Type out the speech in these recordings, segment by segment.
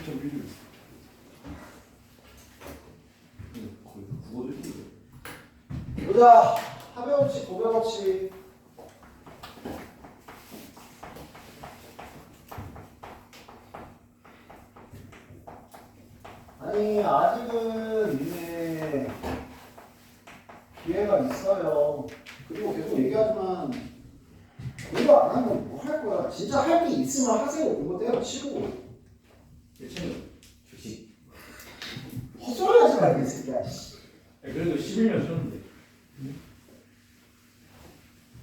10.1. 거의 국어도 보자. 합의법칙, 도배법칙. 아니 아직은 니네 기회가 있어요. 그리고 계속 얘기하지만 이거 안 하면 뭐 할 거야? 진짜 할 게 있으면 하세요. 그거 때려치고. 예체능 주식. 헛소리 하지 말고 이 새끼야. 그래도 11년 쉬었는데.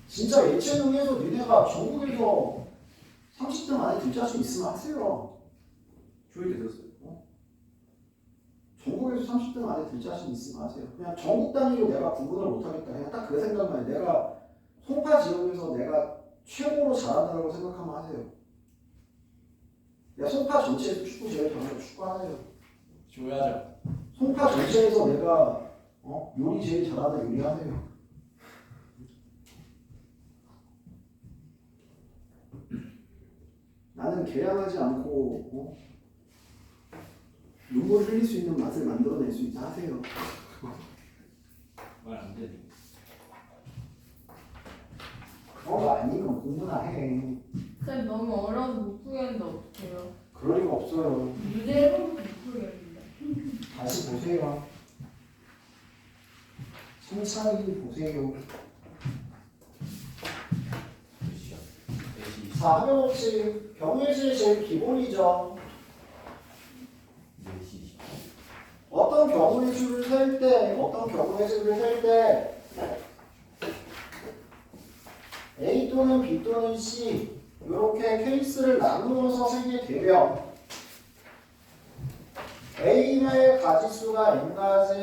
진짜 예체능에서 니네가 전국에서 30등 안에 들 자신 있으면 하세요. 조회도 들었어요. 전국에서 30등 안에 들 자신 있으면 하세요. 그냥 전국 단위로 내가 구분을 못하겠다. 그냥 딱 그 생각만 해. 내가 송파 지역에서 내가 최고로 잘한다고 생각하면 하세요. 야, 송파 전체에서 축구 제일 잘하면 축구 하세요. 조회하자. 송파 전체에서 내가 요리 제일 잘하다 요리 하세요. 나는 계량하지 않고 눈물 흘릴 수 있는 맛을 만들어낼 수 있다 하세요. 말 안 되네. 그런 거 아니면 공부나 해. 쌤 너무 어려워서 못 풀겠는데 어떡해요? 그럴 리가 없어요. 문제 1번부터 못 풀겠는데. 다시 보세요. 천천히 보세요. 몇시야? 4시 자, 합의법칙 병일실 제일 기본이죠. 4시 20분. 어떤 경우의 수를 셀 때, 어떤 경우의 수를 셀 때 A 또는 B 또는 C 이렇게 케이스를 나누어서 세게 되면 A의 가지수가 N가지,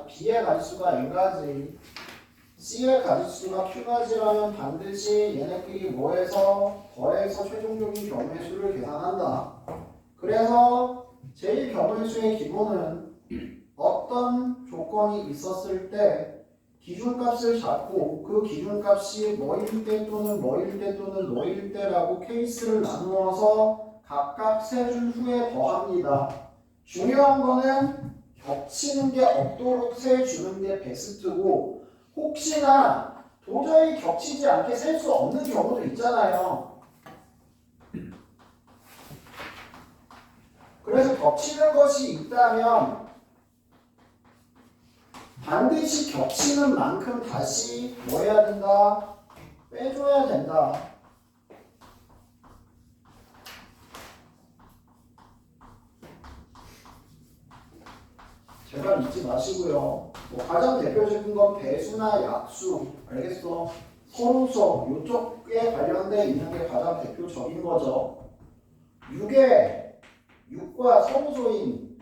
B의 가지수가 N가지, C의 가지수가 Q가지라면 반드시 얘네끼리 뭐해서 더해서 최종적인 경우의 수를 계산한다. 그래서 제일 경우의 수의 기본은 어떤 조건이 있었을 때 기준값을 잡고 그 기준값이 뭐일 때 또는 뭐일 때 또는 뭐일 때라고 케이스를 나누어서 각각 세 줄 후에 더합니다. 중요한 거는 겹치는 게 없도록 세주는 게 베스트고 혹시나 도저히 겹치지 않게 셀 수 없는 경우도 있잖아요. 그래서 겹치는 것이 있다면 반드시 겹치는 만큼 다시 뭐 해야 된다? 빼줘야 된다. 제발 잊지 마시고요. 뭐 가장 대표적인 건 배수나 약수, 알겠어? 서루서 이쪽에 관련돼 있는 게 가장 대표적인 거죠. 6과 서루소인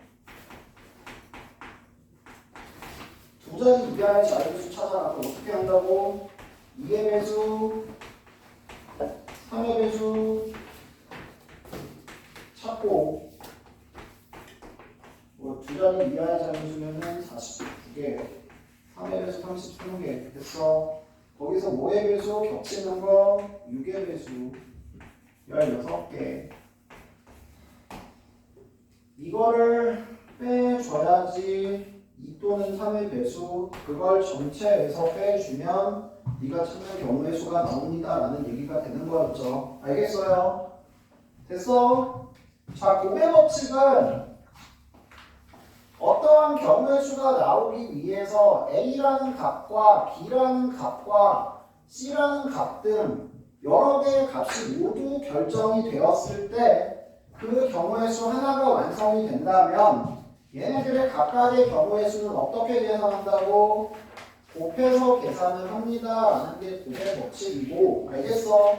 두 자리 이하의 자리수 찾아가서 어떻게 한다고? 2의 배수, 3의 배수 찾고 뭐 두 자리 이하의 자리수면은 49개, 3의 배수 33개 됐어. 거기서 5의 배수 겹치는 거 6의 배수 16개. 이거를 빼줘야지 2 또는 3의 배수 그걸 전체에서 빼주면 네가 찾는 경우의 수가 나옵니다 라는 얘기가 되는 거였죠. 알겠어요? 됐어? 자, 고배 법칙은 어떠한 경우의 수가 나오기 위해서 A라는 값과 B라는 값과 C라는 값 등 여러 개의 값이 모두 결정이 되었을 때 그 경우의 수 하나가 완성이 된다면 얘네들의 각각의 경우의 수는 어떻게 계산한다고? 곱해서 계산을 합니다 라는 게 고배 법칙이고 알겠어?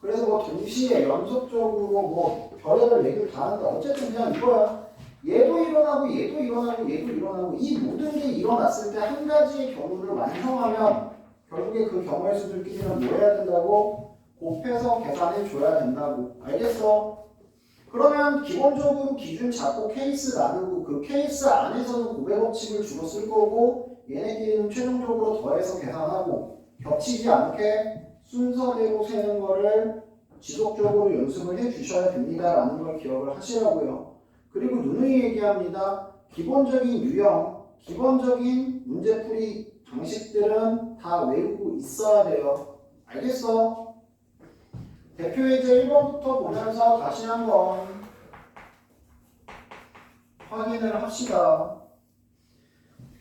그래서 뭐 동시에 연속적으로 뭐 별의별 얘기를 다 하는데 어쨌든 그냥 이거야. 얘도 일어나고 얘도 일어나고 얘도 일어나고 이 모든 게 일어났을 때 한 가지의 경우를 완성하면 결국에 그 경우의 수들끼리는 뭐 해야 된다고? 곱해서 계산해 줘야 된다고. 알겠어? 그러면 기본적으로 기준 잡고 케이스 나누고 그 케이스 안에서는 고배 법칙을 주로 쓸 거고 얘네끼리는 최종적으로 더해서 계산하고 겹치지 않게 순서대로 세는 거를 지속적으로 연습을 해 주셔야 됩니다라는 걸 기억을 하시라고요. 그리고 누누이 얘기합니다. 기본적인 유형, 기본적인 문제풀이 방식들은 다 외우고 있어야 돼요. 알겠어? 대표 예제 1번부터 보면서 다시 한번 확인을 합시다.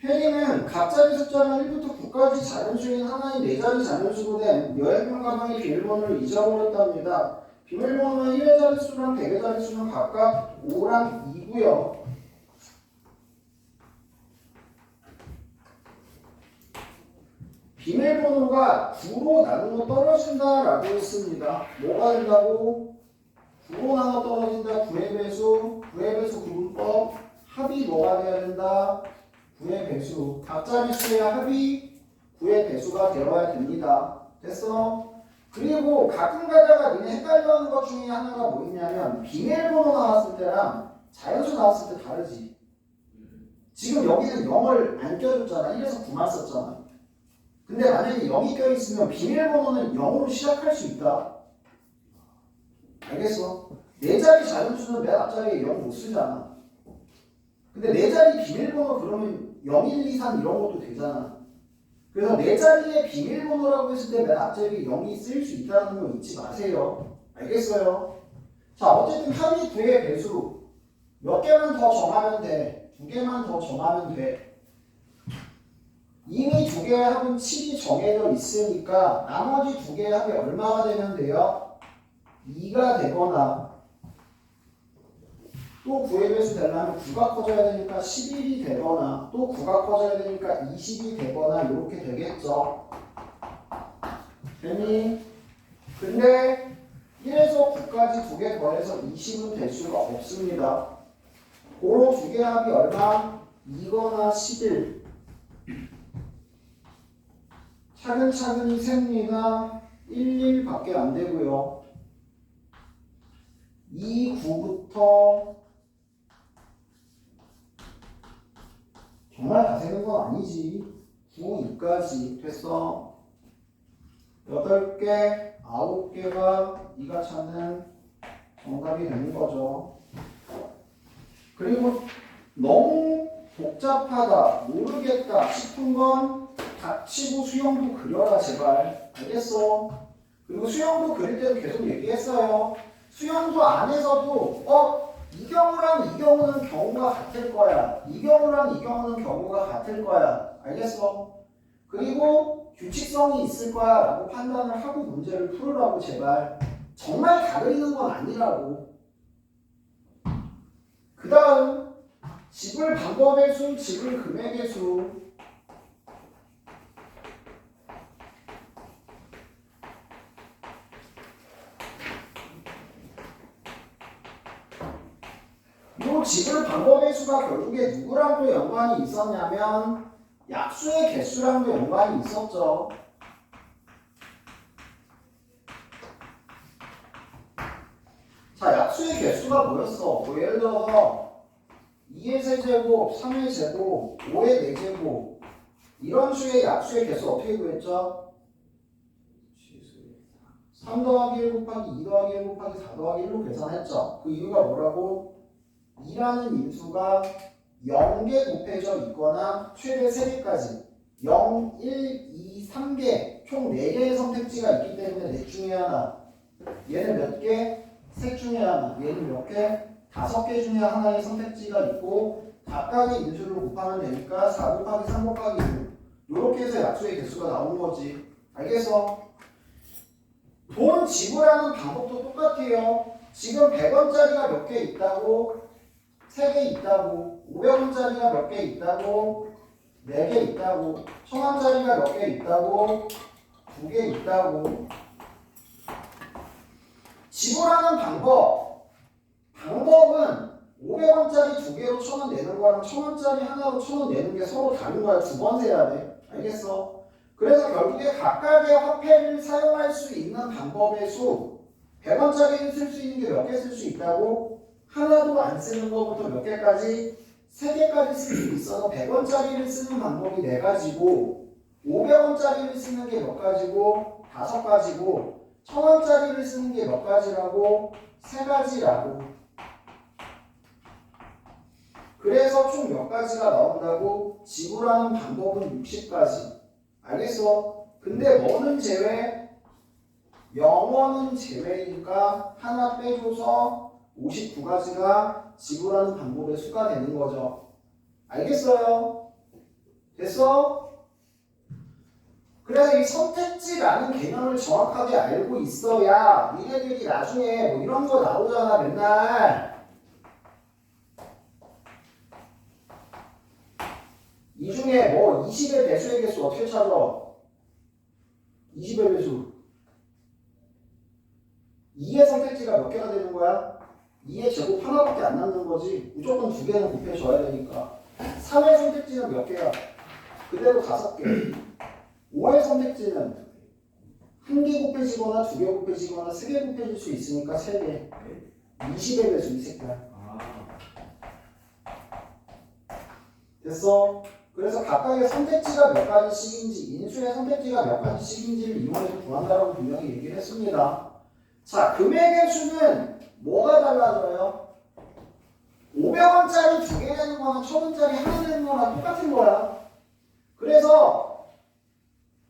혜리는 갑자기 숫자는 1부터 9까지 자연수인 하나의 4자리 자연수로 된 여행용 가방의 비밀번호를 잊어버렸답니다. 비밀번호는 1의 자릿수랑 100의 자릿수는 각각 5랑 2고요. 비밀번호가 9로 나누어 떨어진다라고 했습니다. 뭐가 된다고? 9로 나눠 떨어진다. 9의 배수, 9의 배수 구분법. 합이 뭐가 돼야 된다? 9의 배수. 각자리수의 합이 9의 배수가 되어야 됩니다. 됐어? 그리고 가끔 가다가 니네 헷갈려하는 것 중에 하나가 뭐 있냐면 비밀번호 나왔을 때랑 자연수 나왔을 때 다르지. 지금 여기는 0을 안 껴줬잖아. 1에서 9만 썼잖아. 근데 만약에 0이 껴있으면 비밀번호는 0으로 시작할 수 있다. 알겠어? 4자리 자연수는 맨 앞자리에 0 못 쓰잖아. 근데 4자리 비밀번호 그러면 0, 1, 2, 3 이런 것도 되잖아. 그래서 4자리의 비밀번호라고 했을 때 맨 앞자리에 0이 쓰일 수 있다는 거 잊지 마세요. 알겠어요? 자, 어쨌든 합이 9의 배수. 몇 개만 더 정하면 돼. 2개만 더 정하면 돼. 이미 2개의 합은 7이 정해져 있으니까 나머지 2개의 합이 얼마가 되면 돼요? 2가 되거나 또 9의 배수 되려면 9가 커져야 되니까 11이 되거나 또 9가 커져야 되니까 20이 되거나 이렇게 되겠죠. 됐니? 근데 1에서 9까지 2개 더해서 20은 될 수가 없습니다. 고로 2개의 합이 얼마? 2거나 11. 차근차근히 셉니다. 1, 1밖에 안 되고요. 2, 9부터 정말 다 세는 건 아니지. 9, 2까지 됐어. 8개, 9개가 네가 찾는 정답이 되는 거죠. 그리고 너무 복잡하다, 모르겠다 싶은 건 닥치고 수영도 그려라 제발. 알겠어? 그리고 수영도 그릴 때도 계속 얘기했어요. 수영도 안에서도 이 경우랑 이 경우는 경우가 같을 거야. 이 경우랑 이 경우는 경우가 같을 거야. 알겠어? 그리고 규칙성이 있을 거야 라고 판단을 하고 문제를 풀으라고 제발. 정말 다 그리는 건 아니라고. 그 다음 지불 방법의 수, 지불 금액의 수. 이 지불 방법의 수가 결국에 누구랑도 연관이 있었냐면 약수의 개수랑도 연관이 있었죠. 자, 약수의 개수가 뭐였어? 뭐 예를 들어서 2의 세제곱, 3의 제곱, 5의 4제곱 이런 수의 약수의 개수 어떻게 구했죠? 3 더하기 1 곱하기 2 더하기 1 곱하기 4 더하기 1로 계산했죠. 그 이유가 뭐라고? 2라는 인수가 0개 곱해져 있거나 최대 3개까지 0, 1, 2, 3개 총 4개의 선택지가 있기 때문에 넷 중에 하나. 얘는 몇 개? 셋 중에 하나. 얘는 몇 개? 5개 중에 하나의 선택지가 있고 각각의 인수를 곱하면 되니까 4 곱하기 3 곱하기 6 이렇게 해서 약수의 개수가 나오는 거지. 알겠어? 돈 지불하는 방법도 똑같아요. 지금 100원짜리가 몇 개 있다고? 3개 있다고. 500원짜리가 몇 개 있다고? 4개 있다고. 1000원짜리가 몇 개 있다고? 2개 있다고. 지불하는 방법은 500원짜리 2개로 1000원 내는 거랑 1000원짜리 하나로 1000원 내는 게 서로 다른 거야. 2번 세야 돼. 알겠어? 그래서 결국에 각각의 화폐를 사용할 수 있는 방법의 수 100원짜리를 쓸 수 있는 게 몇 개 쓸 수 있다고? 하나도 안 쓰는 것부터 몇 개까지? 3개까지 쓸 수 있어서 100원짜리를 쓰는 방법이 4가지고 500원짜리를 쓰는 게 몇 가지고? 5가지고 1000원짜리를 쓰는 게 몇 가지라고? 3가지라고. 그래서 총 몇 가지가 나온다고? 지불하는 방법은 60가지. 알겠어? 근데 뭐는 제외? 영어는 제외니까 하나 빼줘서 59가지가 지불하는 방법의 수가 되는 거죠. 알겠어요? 됐어? 그래서 이 선택지라는 개념을 정확하게 알고 있어야 니네들이 나중에 뭐 이런 거 나오잖아 맨날. 이 중에 뭐 20의 배수의 개수 어떻게 찾아? 20의 배수 2의 선택지가 몇 개가 되는 거야? 2의 제곱 하나밖에 안 남는 거지. 무조건 2개는 곱해줘야 되니까. 3의 선택지는 몇 개야? 그대로 5개. 5의 선택지는 1개 곱해지거나 2개 곱해지거나 3개 곱해질 수 있으니까 3개. 20의 배수 이 색깔. 됐어? 그래서 각각의 선택지가 몇 가지씩인지, 인수의 선택지가 몇 가지씩인지를 이용해서 구한다라고 분명히 얘기를 했습니다. 자, 금액의 수는 뭐가 달라져요? 500원짜리 2개 되는 거나 1000원짜리 하나 되는 거나 똑같은 거야. 그래서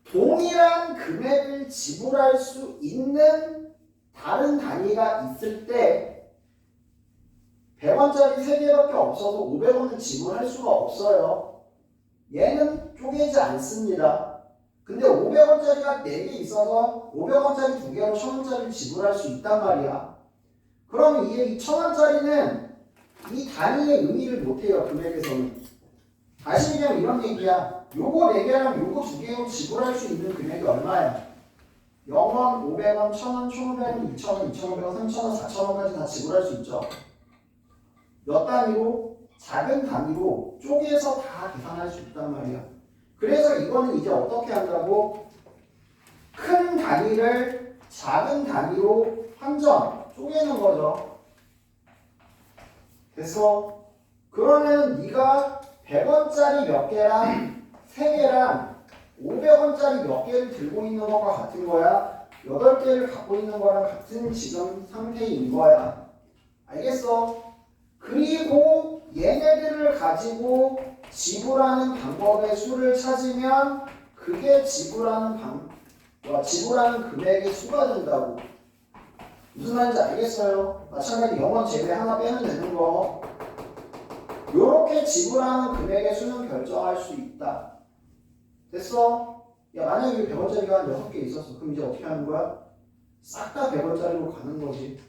동일한 금액을 지불할 수 있는 다른 단위가 있을 때 100원짜리 3개밖에 없어서 500원을 지불할 수가 없어요. 얘는 쪼개지 않습니다. 근데 500원짜리가 4개 있어서 500원짜리 2개로 1000원짜리를 지불할 수 있단 말이야. 그럼 이 1000원짜리는 이 단위의 의미를 못해요. 금액에서는. 다시 그냥 이런 얘기야. 요거 4개랑 요거 2개로 지불할 수 있는 금액이 얼마야? 0원, 500원, 1000원, 1500원, 2000원, 2500원, 3000원, 4000원까지 다 지불할 수 있죠. 몇 단위로? 작은 단위로 쪼개서 다 계산할 수 있단 말이야. 그래서 이거는 이제 어떻게 한다고? 큰 단위를 작은 단위로 환전, 쪼개는 거죠. 됐어? 그러면 네가 100원짜리 몇 개랑 3개랑 500원짜리 몇 개를 들고 있는 것과 같은 거야. 8개를 갖고 있는 거랑 같은 지금 상태인 거야. 알겠어? 그리고 얘네들을 가지고 지불하는 방법의 수를 찾으면 그게 지불하는 금액의 수가 된다고. 무슨 말인지 알겠어요? 마찬가지 영원 제외 하나 빼면 되는 거. 요렇게 지불하는 금액의 수는 결정할 수 있다. 됐어? 야, 만약에 100원짜리가 한 6개 있었어. 그럼 이제 어떻게 하는 거야? 싹 다 100원짜리로 가는 거지.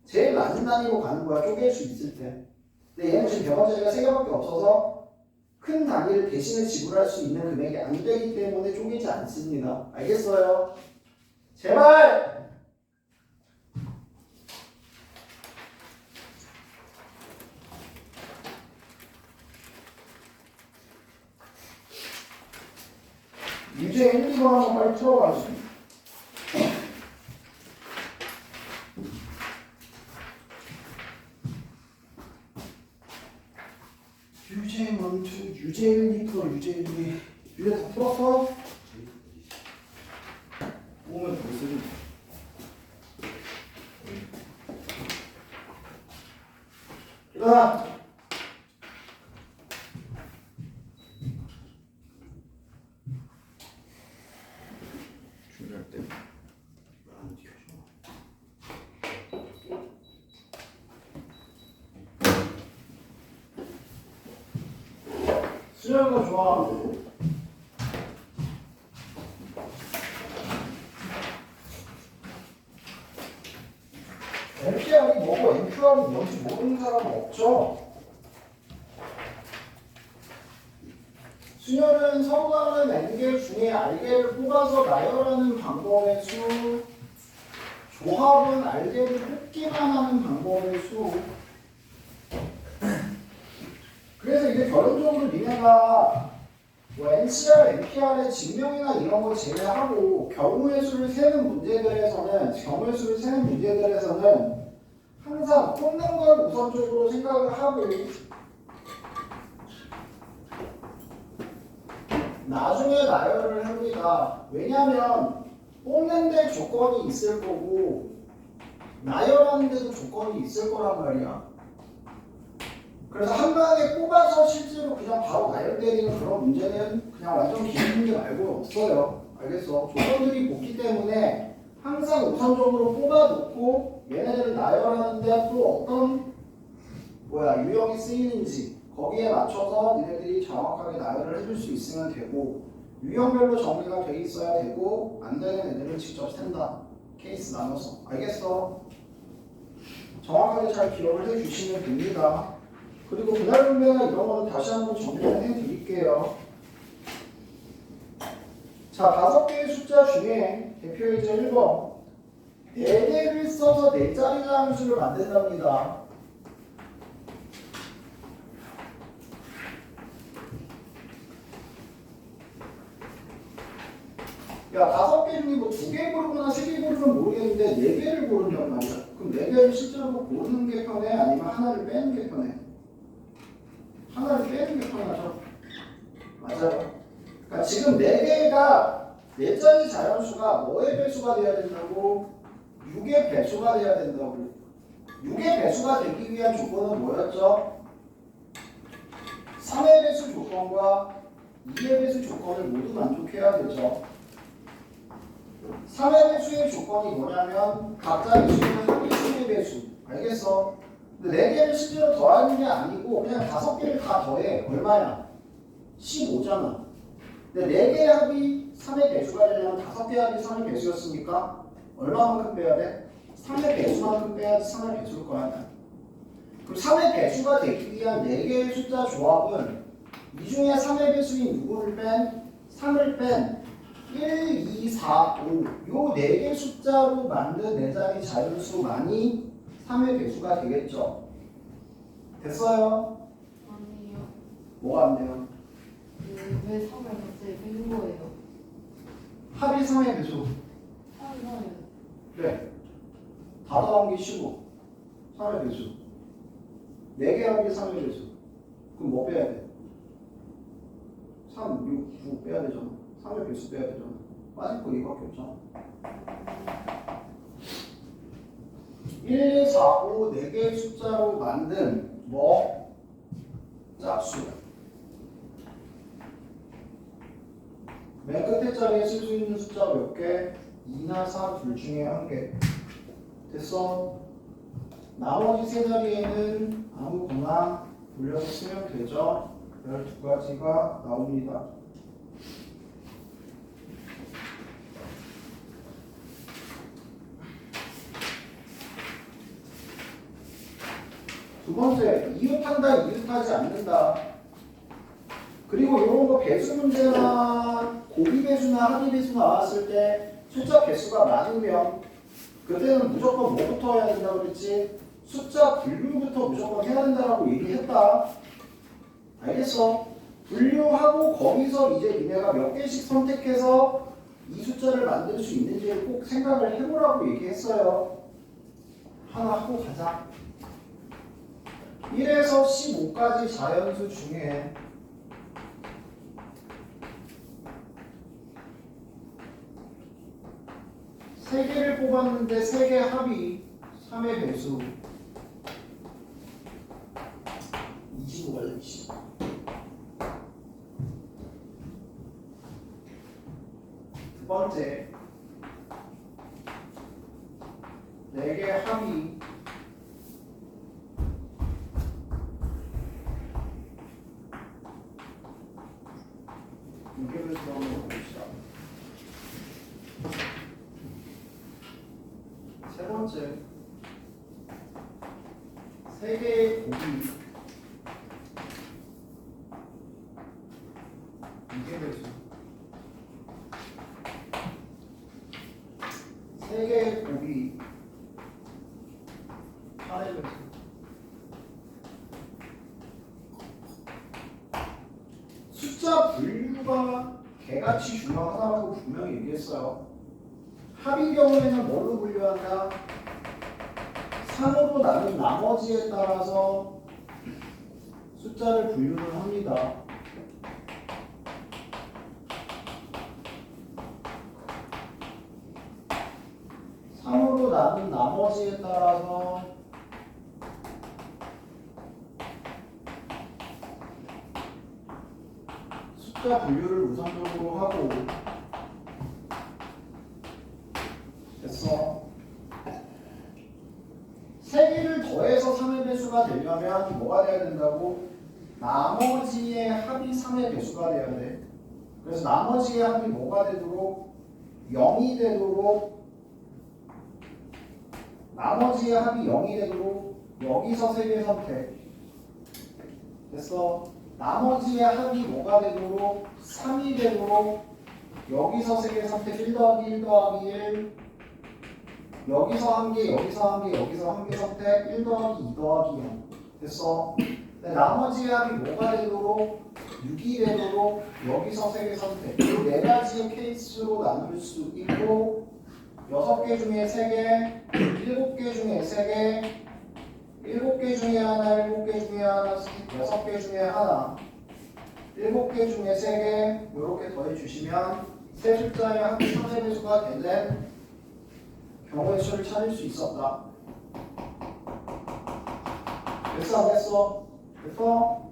제일 낮은 단위로 가는 거야. 쪼갤 수 있을 때. 근데 얘는 지금 100원짜리가 3개밖에 없어서 큰 단위를 대신에 지불할 수 있는 금액이 안 되기 때문에 쪼개지 않습니다. 알겠어요? 제발! 유제 1, 2번 한번 빨리 틀어가지고. 유제 1, 2, 유제 1, 2 풀어, 유제 1, 2. 유제 다 풀었어? 보면 더 쓰는 일어나! 중요할 때. 수영이가 좋아하고 MPR이 뭐고 MQR이 뭔지 모르는 사람은 없죠? 수녀는 서로 다른 N개 중에 R개를 뽑아서 나열하는 방법의 수, 조합은 R개를 뽑기만 하는 방법의 수. 그래서 이게 결론적으로 니네가 뭐 NCR, NPR의 증명이나 이런 걸 제외하고 경우의 수를 세는 문제들에서는 항상 뽑는 걸 우선적으로 생각을 하고 나중에 나열을 합니다. 왜냐하면 뽑는데 조건이 있을 거고 나열하는 데도 조건이 있을 거란 말이야. 그래서 한 방에 뽑아서 실제로 그냥 바로 나열되는 그런 문제는 그냥 완전 기본 문제 말고 없어요. 알겠어? 조건들이 붙기 때문에 항상 우선적으로 뽑아놓고 얘네들을 나열하는데 또 어떤 유형이 쓰이는지 거기에 맞춰서 니네들이 정확하게 나열을 해줄 수 있으면 되고 유형별로 정리가 돼 있어야 되고 안 되는 애들은 직접 센다. 케이스 나눠서. 알겠어? 정확하게 잘 기억을 해주시면 됩니다. 그리고 분할 분배나 이런 거는 다시 한번 정리를 해드릴게요. 자, 5개의 숫자 중에 대표예제 1번 4개를 써서 4자리 함수를 만든답니다. 야, 5개 중에 뭐 2개 고르거나 3개 고르면 모르겠는데 4개를 고른단 말이야. 그럼 4개를 실제로 고르는 게 편해? 아니면 하나를 빼는 게 편해? 하나를 빼는 게 편하죠. 맞아요. 그러니까 지금 4개가 4자리 자연수가 뭐의 배수가 돼야 된다고? 6의 배수가 돼야 된다고. 6의 배수가 되기 위한 조건은 뭐였죠? 3의 배수 조건과 2의 배수 조건을 모두 만족해야 되죠. 3의 배수의 조건이 뭐냐면 각자 배수는 합이 3의 배수. 알겠어? 근데 4개를 실제로 더하는 게 아니고 그냥 5개를 다 더해. 얼마야? 15잖아. 근데 4개의 합이 3의 배수가 되려면 5개의 합이 3의 배수였으니까 얼마만큼 빼야 돼? 3의 배수만큼 빼야지 3의 배수를 꺼야 돼. 그럼 3의 배수가 되기 위한 4개의 숫자 조합은 이 중에 3의 배수인 누구를 뺀? 3을 뺀 1, 2, 4, 5 요 4개 숫자로 만든 4자리 자연수만이 3의 배수가 되겠죠. 됐어요? 아니요. 뭐가 안 돼요? 왜 3을 갑자기 빼는 거예요? 합이 3의 배수. 하나요. 네. 다 더하기 15. 3의 배수. 4개 합이 3의 배수. 그럼 뭐 빼야 돼? 3, 6, 9 빼야 되잖아. 3의 배수 빼야 되잖아. 빠질 거 이거밖에 없잖아. 1, 2, 4, 5, 4개의 숫자로 만든 뭐? 짝수. 맨 끝에 자리에 쓸 수 있는 숫자 몇 개? 2나 4 둘 중에 한 개. 됐어? 나머지 세 자리에는 아무거나 돌려서 쓰면 되죠. 12가지가 나옵니다. 두 번째, 이웃한다, 이웃하지 않는다. 그리고 이런 거 배수 문제나 고비 배수나 합의 배수 나왔을 때 숫자 개수가 많으면 그때는 무조건 뭐부터 해야 된다고 그랬지? 숫자 분류부터 무조건 해야 된다라고 얘기했다. 알겠어? 분류하고 거기서 이제 니네가 몇 개씩 선택해서 이 숫자를 만들 수 있는지를 꼭 생각을 해보라고 얘기했어요. 하나 하고 가자. 1에서 15까지 자연수 중에 세 개를 뽑았는데 3개 합이 3의 배수 25갈래 25. 두 번째 4개 합이 6개를 한번 봅시다. 세 번째 3개의 곱이 2개 배수 3개의 곱이 8의 배수 숫자 분류가 개같이 중요하다고 분명히 얘기했어요. 합의 경우에는 뭘로 분류한다? 상으로 나눈 나머지에 따라서 숫자를 분류를 합니다. 남은 나머지에 따라서 숫자 분류를 우선적으로 하고 됐어. 3개를 더해서 3의 배수가 되려면 뭐가 돼야 된다고? 나머지의 합이 3의 배수가 돼야 돼. 그래서 나머지의 합이 뭐가 되도록? 0이 되도록 나머지의 합이 0이 되도록 여기서 3개 선택. 됐어. 나머지의 합이 뭐가 되도록? 3이 되도록 여기서 3개 선택. 1 더하기 1 더하기 1 여기서 1개, 여기서 1개, 여기서 1개 선택. 1 더하기 2 더하기 0 됐어. 나머지의 합이 뭐가 되도록? 6이 되도록 여기서 3개 선택. 이 4가지의 케이스로 나눌 수 있고 6개 중에 3개, 7개 중에 3개, 7개 중에 하나, 7개 중에 하나, 6개 중에 하나, 7개 중에 3개 이렇게 더해주시면 세 숫자의 합이 3의 배수가 되는 경우의 수를 찾을 수 있었다. 됐어 안 됐어? 됐어?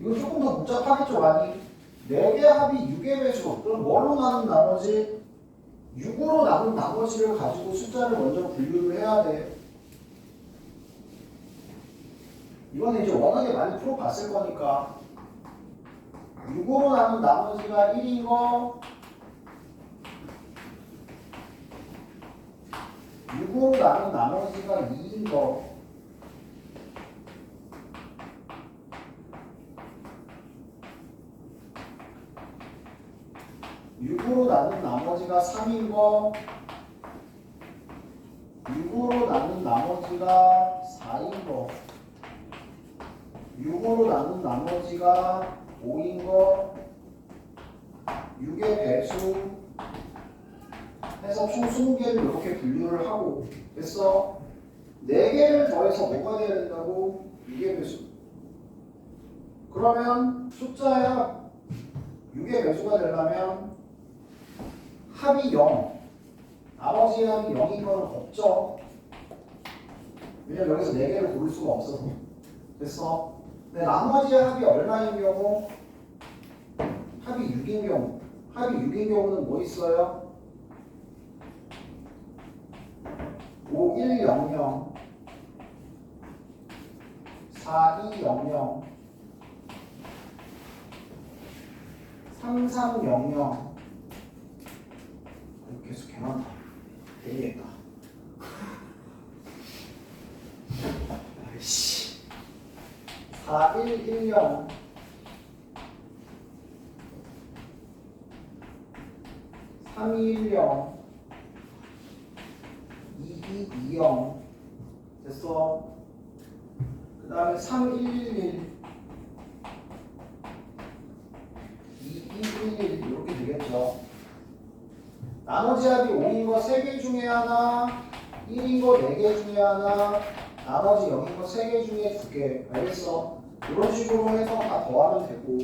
이거 조금 더 복잡하겠죠 많이? 4개 합이 6의 배수. 그럼 뭐로 나눈 나머지? 6으로 남은 나머지를 가지고 숫자를 먼저 분류를 해야 돼. 이거는 이제 워낙에 많이 풀어봤을 거니까 6으로 남은 나머지가 1인 거 6으로 남은 나머지가 2인 거 6으로 나눈 나머지가 3인 거 6으로 나눈 나머지가 4인 거 6으로 나눈 나머지가 5인 거 6의 배수 해서 총 20개를 이렇게 분류를 하고 됐어? 4개를 더해서 뭐가 돼야 된다고? 6의 배수. 그러면 숫자의 합 6의 배수가 되려면 합이 0 나머지 합이 0인 건 없죠. 왜냐면 여기서 4개를 고를 수가 없어서 됐어? 근데 나머지 합이 얼마인 경우? 합이 6인 경우 합이 6인 경우는 뭐 있어요? 5100 4200 3300 계속 개 많다. 내리겠다. 아이씨. 4110 3210 2220 됐어. 그 다음에 3111 2211 이렇게 되겠죠. 나머지 합이 5인 거 3개 중에 하나 1인 거 4개 중에 하나 나머지 0인 거 3개 중에 2개 알겠어? 이런 식으로 해서 다 더하면 되고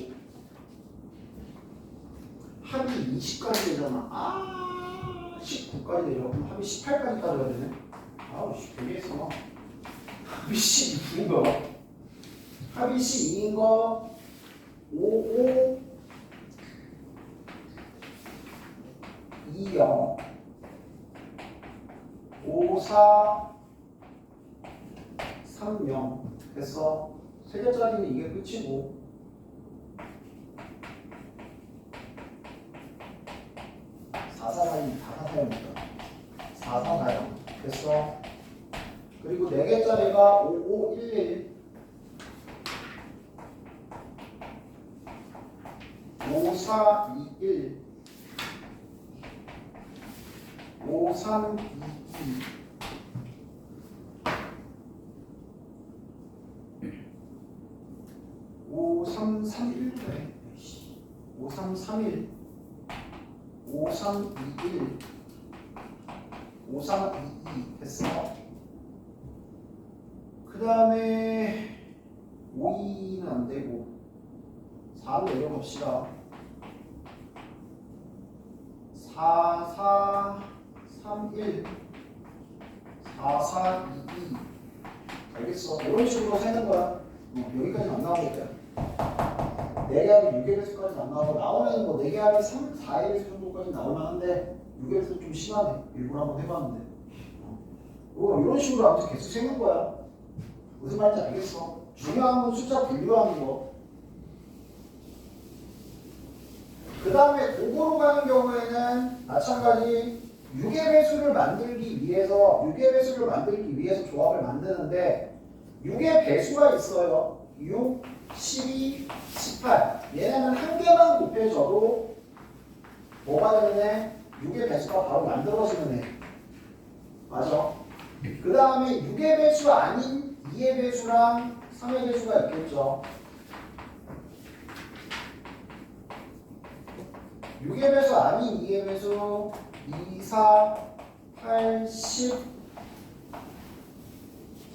합이 20까지 되잖아. 19까지 되죠. 그럼 합이 18까지 따져야 되네. 아우 씨 되게 했어. 합이 12인 거 합이 12인 거 55 20 54 30 됐어. 3개짜리는 이게 끝이고 444입니다. 444요. 됐어. 그리고 4개짜리가 5511 5421 5322 5331 그래. 5331 5321 5322 됐어. 그 다음에 52는 안 되고 4로 내려갑시다. 4431 4, 4, 2, 2. 알겠어? 이런 식으로 세는 거야. 여기까지는 안 나오겠다. 4개합이 6의 배수까지 안 나오고 나오면 뭐 4개합이 3, 4의 배수 정도까지 나올 만한데 6의 배수 좀 심하네. 일부러 한번 해봤는데. 이런 식으로 아무튼 계속 세는 거야. 무슨 말인지 알겠어? 중요한 건 숫자 분류하는 거. 그 다음에 곱으로 가는 경우에는 마찬가지 6의 배수를 만들기 위해서 조합을 만드는데 6의 배수가 있어요. 6, 12, 18. 얘네는 한 개만 곱해줘도 뭐가 되는 애? 6의 배수가 바로 만들어지는 애. 맞아. 그 다음에 6의 배수 아닌 2의 배수랑 3의 배수가 있겠죠. 6의 배수 아닌 2의 배수 2, 4, 8, 10,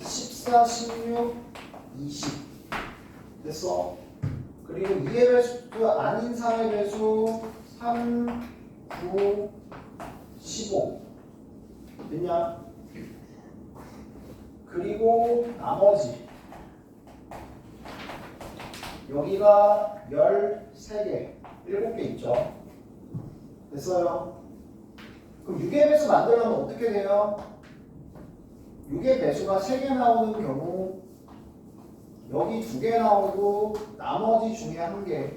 14, 16, 20 됐어. 그리고 2의 배수 아닌 3의 배수 3, 9, 15 됐냐? 그리고 나머지 여기가 13개 7개 있죠. 됐어요. 그럼 6의 배수 만들려면 어떻게 돼요? 6의 배수가 3개 나오는 경우 여기 2개 나오고 나머지 중에 1개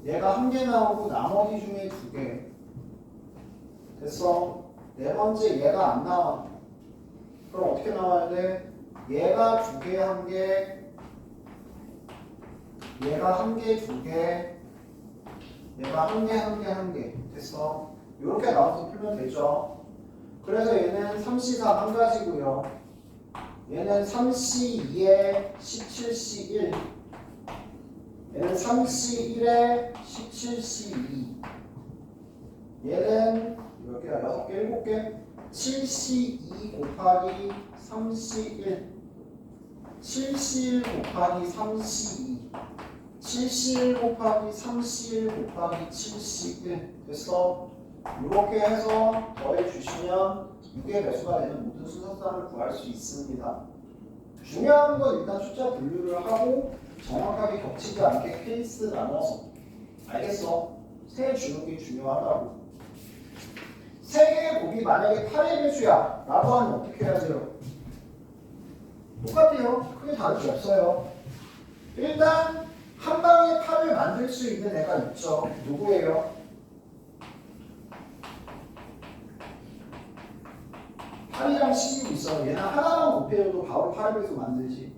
얘가 1개 나오고 나머지 중에 2개 됐어. 네 번째 얘가 안 나와. 그럼 어떻게 나와야 돼? 얘가 2개 1개 얘가 1개 2개 얘가 1개 1개 1개 됐어. 이렇게 나와서 풀면 되죠. 그래서 얘는 3C4 한 가지고요. 얘는 3C2에 17C1 얘는 3C1에 17C2 얘는 몇 개야? 6개, 7개? 7C2 곱하기 3C1 7C1 곱하기 3C2 7C1 곱하기 3C1 곱하기 7C1 됐어? 이렇게 해서 더해주시면 6의 배수가 되는 모든 수소산을 구할 수 있습니다. 중요한 건 일단 숫자 분류를 하고 정확하게 겹치지 않게 케이스 나눠서 알겠어? 세 주는 게 중요하다고. 세 개의 곱이 만약에 8의 배수야 라고 하면 어떻게 해야 돼요? 똑같아요. 크게 다를 게 없어요. 일단 한 방에 8을 만들 수 있는 애가 있죠. 누구예요? 8이랑 16이 있어. 얘는 하나만 곱해줘도 바로 8의 배수 만들지.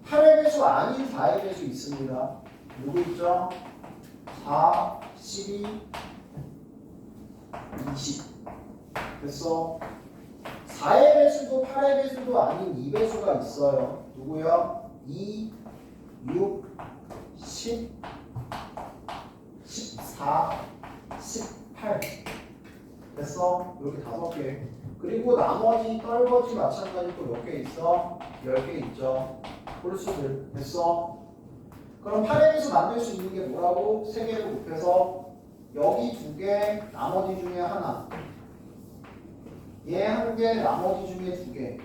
8의 배수 아닌 4의 배수 있습니다. 누구 있죠? 4, 12, 20 됐어. 4의 배수도 8의 배수도 아닌 2배수가 있어요. 누구요? 2, 6, 10, 14, 18 됐어? 이렇게 5개. 그리고 나머지 떨거지 마찬가지 또 몇 개 있어? 10개 있죠. 홀수들 됐어? 그럼 8의 배수 만들 수 있는 게 뭐라고? 3개를 곱해서 여기 2개, 나머지 중에 하나. 얘 1개, 나머지 중에 2개.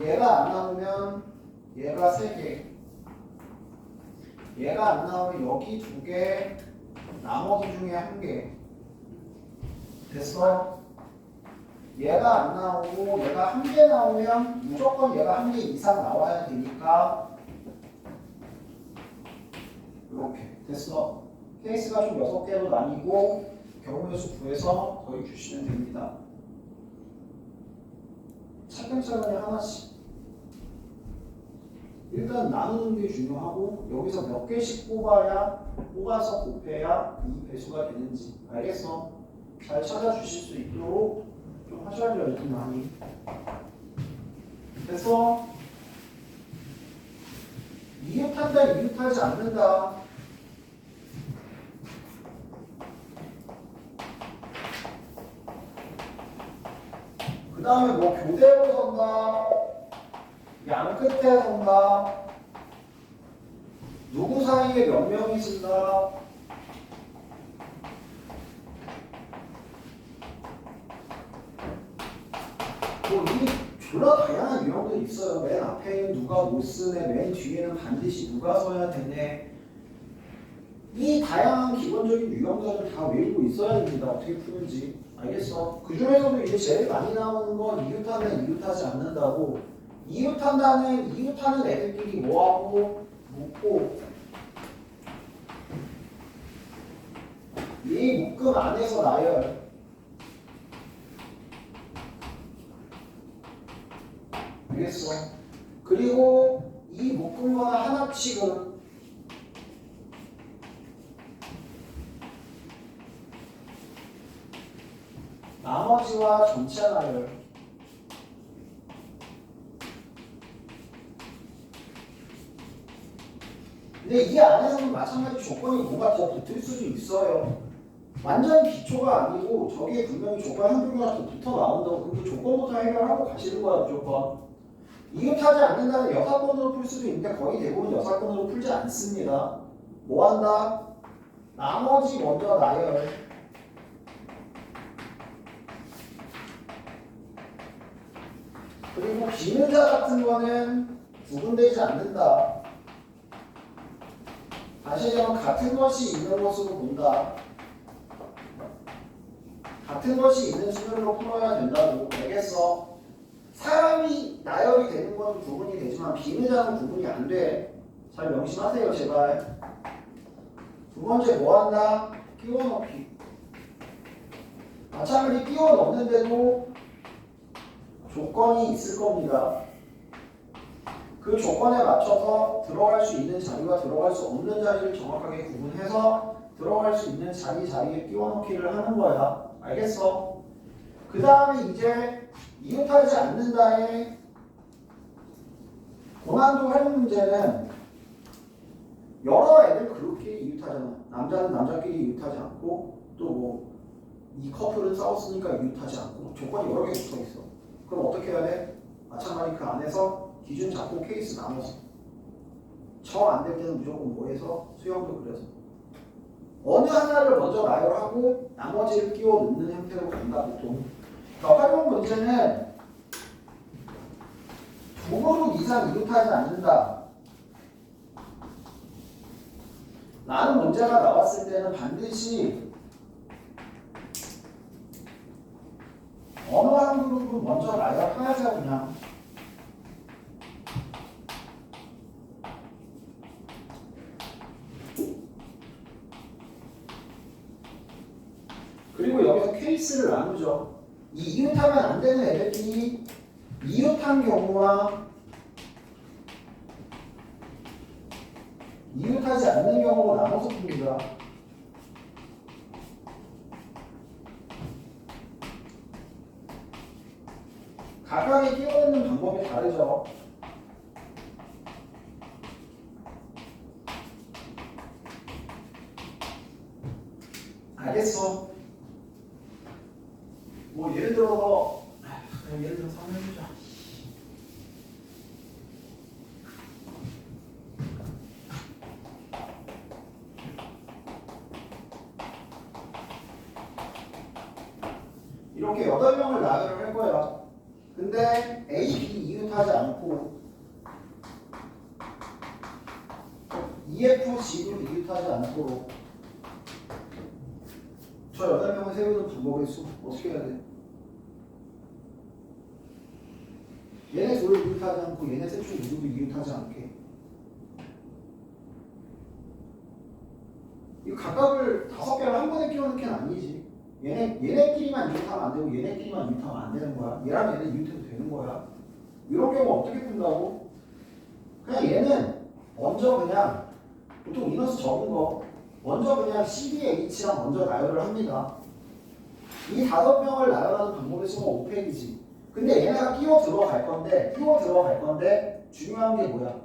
얘가 안 나오면 얘가 3개. 얘가 안 나오면 여기 2개, 나머지 중에 1개. 됐어? 얘가 안 나오고 얘가 1개 나오면 무조건 얘가 1개 이상 나와야 되니까 이렇게 됐어? 케이스가 좀 6개로 나뉘고 경우의 수 구해서 더해 주시면 됩니다. 차근차근히 하나씩 일단 나누는 게 중요하고 여기서 몇 개씩 뽑아서 곱해야 이 배수가 되는지 알겠어? 잘 찾아주실 수 있도록 좀 하셔야죠. 이렇게 많이 됐어? 이웃한다 이웃하지 않는다. 그 다음에 뭐 교대로 선다 양 끝에 선다 누구 사이에 몇 명이 쓴다 뭐 이게 졸라 다양한 유형들이 있어요. 맨 앞에는 누가 못 쓰네, 맨 뒤에는 반드시 누가 써야 되네. 이 다양한 기본적인 유형들을 다 외우고 있어야 됩니다. 어떻게 푸는지. 알겠어? 그 중에서도 이제 제일 많이 나오는 건 이웃하면 이웃하지 않는다고. 이웃한다는 이웃하는 애들끼리 뭐하고 묶고 이 묶음 안에서 나열. 알겠어? 그리고 이 묶은 거는 하나 취급. 나머지와 전체 나열. 근데 이 안에서는 마찬가지 조건이 뭔가 더 붙을 수도 있어요. 완전 기초가 아니고 저기에 분명히 조건 한 개가 더 붙어 나온다고. 그럼 그 조건부터 해결하고 가시는 거야 무조건. 이웃하지 않는다는 여사건으로 풀 수도 있는데 거의 대부분 여사건으로 풀지 않습니다. 뭐 한다? 나머지 먼저 나열. 그리고 비문자 같은 거는 구분되지 않는다. 다시 얘기하면 같은 것이 있는 것으로 본다. 같은 것이 있는 수열로 풀어야 된다고. 알겠어? 사람이 나열이 되는 건 구분이 되지만 비문자는 구분이 안 돼. 잘 명심하세요 제발. 두 번째 뭐 한다? 끼워 넣기. 마찬가지 끼워 넣는데도 조건이 있을 겁니다. 그 조건에 맞춰서 들어갈 수 있는 자리와 들어갈 수 없는 자리를 정확하게 구분해서 들어갈 수 있는 자리에 끼워 넣기를 하는 거야. 알겠어? 그 다음에 이제 이웃하지 않는다의 고난도 활용 문제는 여러 애들 그룹끼리 이웃하잖아. 남자는 남자끼리 이웃하지 않고 또 뭐 이 커플은 싸웠으니까 이웃하지 않고 조건이 여러 개 붙어 있어. 그럼 어떻게 해야 돼? 마찬가지 그 안에서 기준 잡고 케이스 나눠서 정 안 될 때는 무조건 뭐 해서 수형도 그려서 어느 하나를 먼저 나열하고 나머지를 끼워 넣는 형태로 간다 보통. 그러니까 활용 문제는 두 그룹 이상 이웃하지 않는다 라는 문제가 나왔을 때는 반드시 어느 한 그룹은 먼저 나열하자 그냥. 그리고 여기서 케이스를 나누죠. 이 이웃하면 안 되는 애들끼리 이웃한 경우와 이웃하지 않는 경우로 나눠서 풉니다. 각각의 끼워넣는 방법이 다르죠. 알겠어? 뭐 예를 들어서 예를 들어서 한번 해보자. 이렇게 8명을 나열을 할 거야. 근데 A, B 이웃하지 않고 E, F, G도 이웃하지 않도록 저 8명을 세우는 방법의 수 어떻게 해야 돼? 얘네 둘을 이웃하지 않고 얘네 셋 중 누구도 이웃하지 않게. 이거 각각을 5개를 한 번에 끼워넣는 게 아니지. 얘네끼리만 이웃하면 안 되고 얘네끼리만 이웃하면 안 되는 거야. 얘랑 얘네 이웃해도 되는 거야. 이런 경우 어떻게 푼다고? 그냥 얘는 먼저 그냥 보통 인원수 적은 거 먼저 그냥 CDH랑 먼저 나열을 합니다. 이 5명을 나열하는 방법의 수가 5팩이지. 근데 얘네가 끼워 들어갈 건데 중요한 게 뭐야?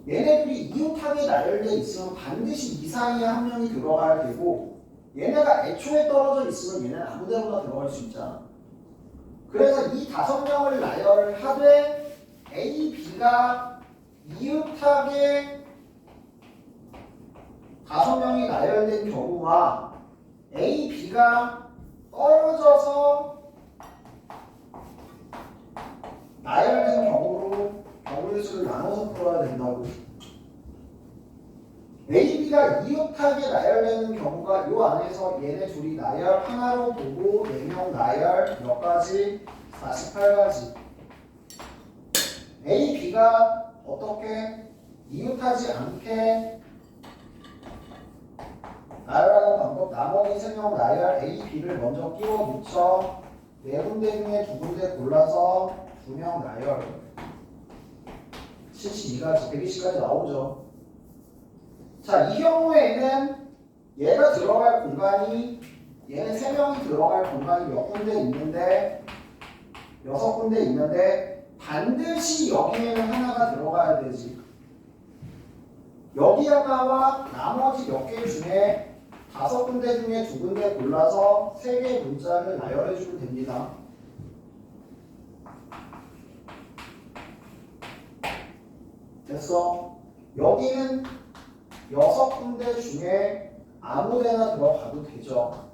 얘네들이 이웃하게 나열돼 있으면 반드시 이 사이에 한 명이 들어가야 되고 얘네가 애초에 떨어져 있으면 얘네는 아무데나 들어갈 수 있잖아. 그래서 이 5명을 나열을 하되 A, B가 이웃하게 5명이 나열된 경우와 A, B가 떨어져서 함수를 나눠서 풀어야 된다고. A, B가 이웃하게 나열되는 경우가 이 안에서 얘네 둘이 나열 하나로 보고 4명 나열 몇 가지? 48가지. A, B가 어떻게 이웃하지 않게 나열하는 방법. 나머지 3명 나열 A, B를 먼저 끼워 붙여 4군데 중에 2군데 골라서 2명 나열 72가지, 120까지 나오죠. 자, 이 경우에는 얘가 들어갈 공간이 얘네 3명이 들어갈 공간이 몇 군데 있는데 6군데 있는데 반드시 여기에는 하나가 들어가야 되지. 여기 하나와 나머지 몇 개 중에 5군데 중에 2군데 골라서 3개의 문자를 나열해 주면 됩니다. 됐어? 여기는 6군데 중에 아무 데나 들어가도 되죠.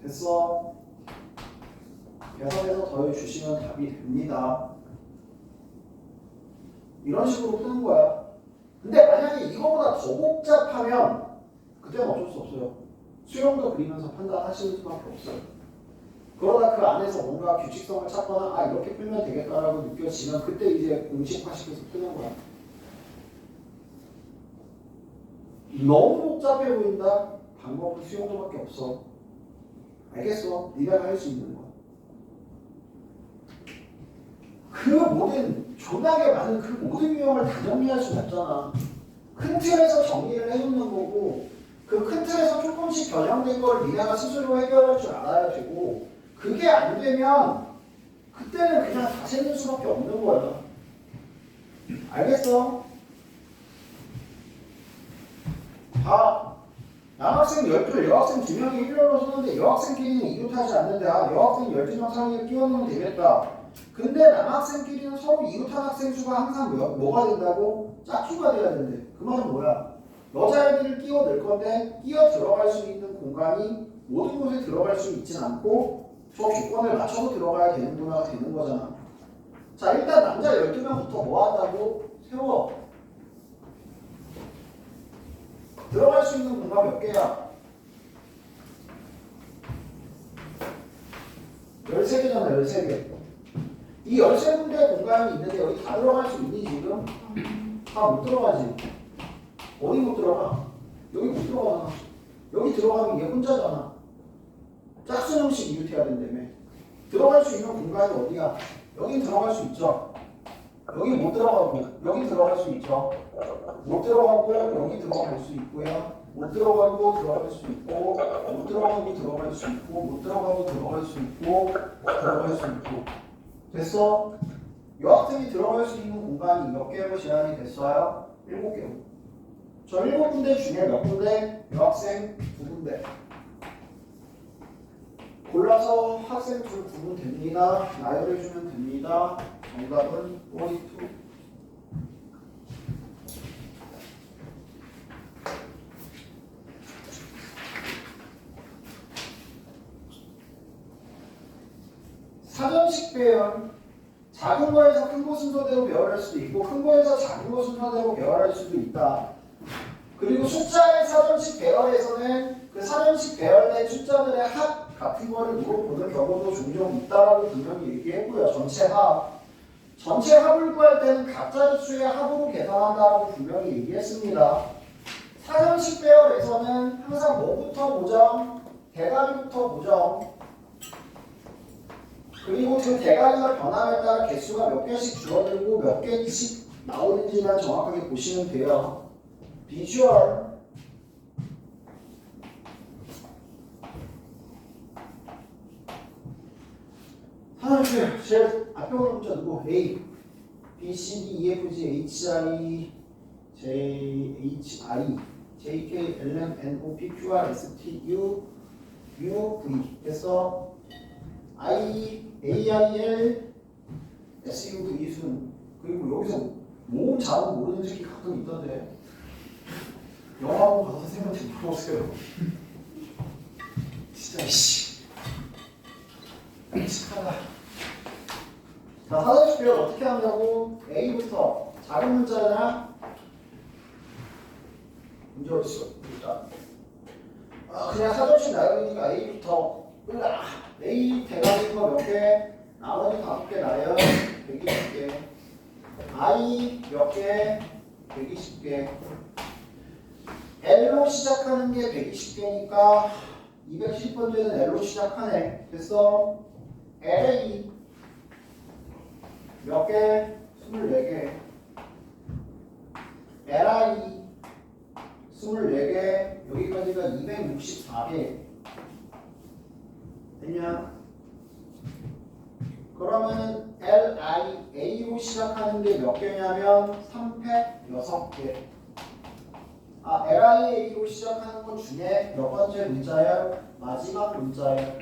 됐어? 계산해서 더해주시면 답이 됩니다. 이런 식으로 푸는 거야. 근데 만약에 이거보다 더 복잡하면 그때는 어쩔 수 없어요. 수영도 그리면서 판단하시는 수밖에 없어요. 그러다 그 안에서 뭔가 규칙성을 찾거나 아 이렇게 풀면 되겠다라고 느껴지면 그때 이제 공식화시켜서 푸는 거야. 너무 복잡해 보인다? 방법은 수용도밖에 없어. 알겠어? 네가 할 수 있는 거야. 그 모든 존나게 많은 그 모든 유형을 다 정리할 수는 없잖아. 큰 틀에서 정리를 해놓는 거고 그 큰 틀에서 조금씩 변형된 걸 니네가 스스로 해결할 줄 알아야 되고 그게 안 되면 그때는 그냥 다 세는 수밖에 없는 거야. 알겠어? 봐. 남학생 12, 여학생 2명이 일렬로 서는데 여학생끼리는 이웃하지 않는데 아 여학생 12명 사이에 끼워넣으면 되겠다. 근데 남학생끼리는 서로 이웃한 학생 수가 항상 뭐가 된다고? 짝수가 돼야 된대. 그 말은 뭐야? 여자애들을 끼워 넣을 건데 끼어 들어갈 수 있는 공간이 모든 곳에 들어갈 수 있진 않고 저 조건을 맞춰서 들어가야 되는구나 되는 거잖아. 자 일단 남자 12명부터 뭐 한다고? 세워. 들어갈 수 있는 공간 몇 개야? 13개잖아 13개. 이 13군데 공간이 있는데 여기 다 들어갈 수 있니 지금? 다 못 들어가지. 어디 못 들어가? 여기 못 들어가잖아. 여기 들어가면 얘 혼자잖아. 짝수형식 이웃해야 된다며. 들어갈 수 있는 공간이 어디야? 여긴 들어갈 수 있죠. 여기 못 들어가고 여기 들어갈 수 있죠. 못 들어가고 여기 들어갈 수 있고요. 못 들어가고 들어갈 수 있고 못 들어가고 들어갈 수 있고 못 들어가고 들어갈 수 있고 들어갈 수 있고. 됐어? 여학생이 들어갈 수 있는 공간이 몇 개로 제한이 됐어요? 7개로. 저 7군데 중에 몇 군데? 여학생 2군데. 골라서 학생 둘 구분 됩니다. 나열해주면 됩니다. 정답은 42. 사전식 배열. 작은 거에서 큰 거 순서대로 배열할 수도 있고 큰 거에서 작은 거 순서대로 배열할 수도 있다. 그리고 숫자의 사전식 배열에서는 그 사전식 배열된 숫자들의 합 같은 거를 물어보는 경우도 종종 있다라고 분명히 얘기했고요. 전체 합. 전체 합을 구할 때는 각자릿수의 합으로 계산한다라고 분명히 얘기했습니다. 사전식 배열에서는 항상 뭐부터 보정? 대가리부터 보정. 그리고 그 대가리가 변함에 따라 개수가 몇 개씩 줄어들고 몇 개씩 나오는지만 정확하게 보시면 돼요. 비주얼. 하나씩 제일 앞에 오는 문자 누구? A, B, C, D, E, F, G, H, I, J, H, I, J, K, L, M, N, O, P, Q, R, S, T, U, U, V. 됐어? I, A, I, L, S, U, V, 순. 그리고 여기서 모음 자음 모르는 새끼 가끔 있던데. 영어학원 가서 선생님한테 물어보세요. 진짜 씨. 미치겠다. 자, 사다리 비율 어떻게 하냐고? A부터 작은 문자잖아. 문제 어딨어? 일단 그냥 사전식 나열이니까 A부터 A 대가리 거 몇 개? 나머지 5개 나열 120개. I 몇 개? 120개. L로 시작하는 게 120개니까 210번째는 L로 시작하네. 됐어? LA 몇 개? 24개. LI 24개. 여기까지가 264개. 됐냐? 그러면은 LIA로 시작하는 게 몇 개냐면 306개. LIA로 시작하는 것 중에 몇 번째 문자예요? 마지막 문자예요.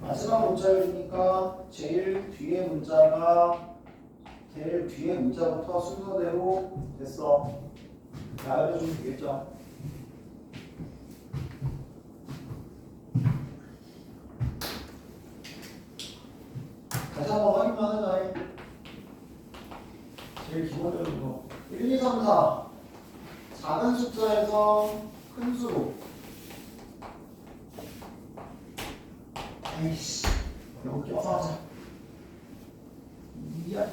마지막 문자열이니까 제일 뒤에 문자부터 순서대로 됐어. 나열해주면 되겠죠? 다시 한번 확인만 하자. 제일 기본적인 거 1, 2, 3, 4 작은 숫자에서 큰 수로. 에이씨 여기 껴서 하자. 이야.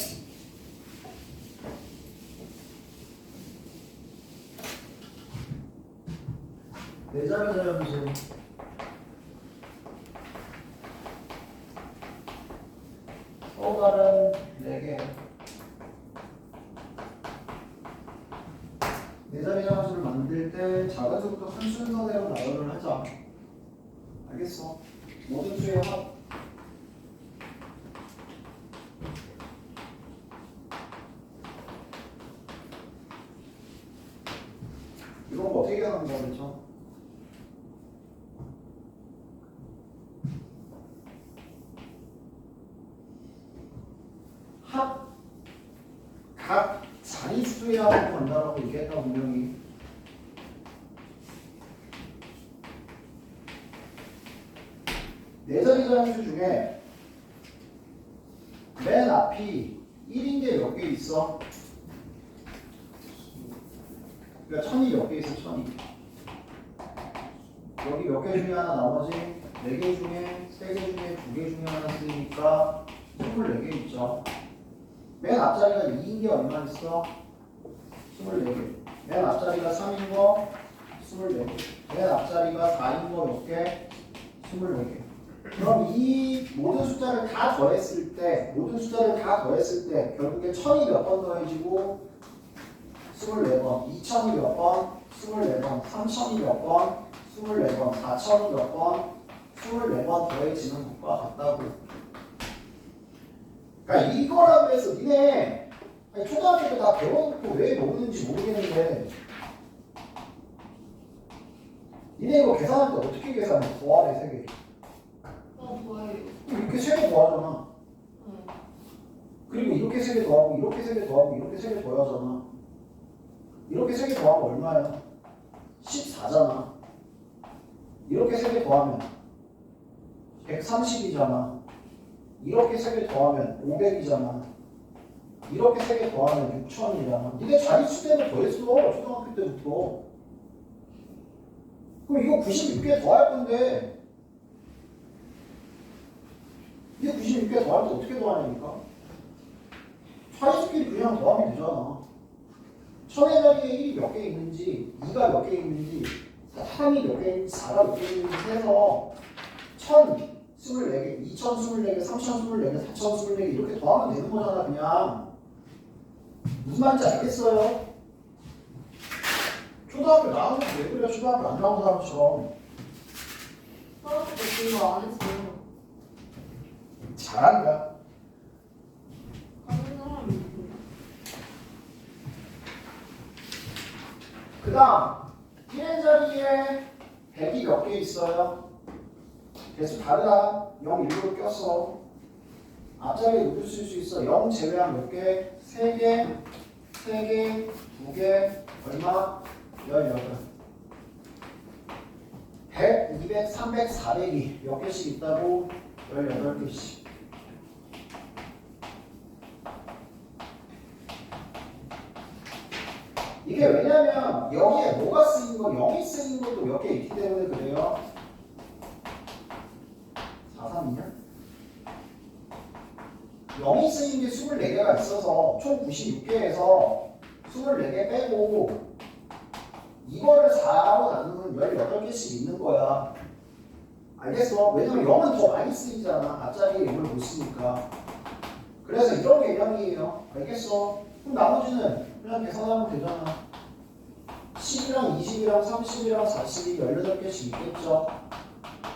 네 자리 자연수 또 다른 4개. 네 자리 자연수를 만들 때 작은 수부터 큰 순서대로 나열을 하자. 알겠어? 모든 수의 합. 이런 거 어떻게 하는 거야, 그렇죠? 합, 각 자릿수의 합을 건다라고 얘기했다 분명히. 네 자리 자연수 중에 맨 앞이 1인 게 몇 개 있어? 그러니까 천이 몇 개 있어, 천이. 여기 몇 개 중에 하나 나머지 4개 중에 3개 중에 2개 중에 하나 쓰니까 24개 있죠. 맨 앞자리가 2인 게 얼마 있어? 24개. 맨 앞자리가 3인 거 24개. 맨 앞자리가 4인 거 몇 개? 24개. 그럼 이 모든 숫자를 다 더했을 때 결국에 1000이 몇 번 더해지고 24번, 2000이 몇 번, 24번, 3000이 몇 번, 24번, 4000이 몇 번, 24번 더해지는 것과 같다고. 그러니까 이거라고 해서 니네 초등학교 때 다 배워놓고 왜 모르는지 모르겠는데 니네 이거 계산할 때 어떻게 계산해? 더하래 3개. 좋아요. 이렇게 3개 더하잖아. 네. 그리고 이렇게 3개 더하고 이렇게 3개 더하고 이렇게 3개 더하잖아. 이렇게 3개 더하면 얼마야? 14잖아. 이렇게 3개 더하면 130이잖아. 이렇게 3개 더하면 500이잖아. 이렇게 3개 더하면 6000이잖아. 니네 자릿수 때문에 더했어. 초등학교 때부터. 그럼 이거 96개 더할 건데 이게 96개 더할 때 어떻게 더하냐니까? 자릿수끼리 그냥 더하면 되잖아. 1000의 자리에 1이 몇 개 있는지, 2가 몇 개 있는지, 3이 몇 개 있는지, 4가 몇 개 있는지 해서 1024개, 2024개, 3024개, 4024개 이렇게 더하면 되는 거잖아 그냥. 무슨 말인지 알겠어요? 초등학교 나오는 왜 그래? 초등학교 안 나온 사람처럼. 초등학교 때 그거 안 했어요. 잘한다. 하는 사람이 있구나. 그 다음 1의 자리에 100이 몇 개 있어요? 개수 다르다. 0 일부러 꼈어. 앞자리에 누구 쓸 수 있어? 0 제외한 몇 개? 3개, 3개, 2개, 얼마? 18. 100, 200, 300, 400이 몇 개씩 있다고? 18개씩. 이게 왜냐면 여기에 뭐가 쓰인 거, 0이 쓰인 것도 몇 개 있기 때문에 그래요. 4, 3이냐? 0이 쓰인 게 24개가 있어서 총 96개에서 24개 빼고 이거를 4로 나누면 18개씩 있는 거야. 알겠어? 왜냐면 0은 더 많이 쓰이잖아. 앞자리에 0을 못 쓰니까. 그래서 이런 개념이에요. 알겠어? 그럼 나머지는 그냥 계산하면 되잖아. 10이랑 20이랑 30이랑 40이 18개씩 있겠죠?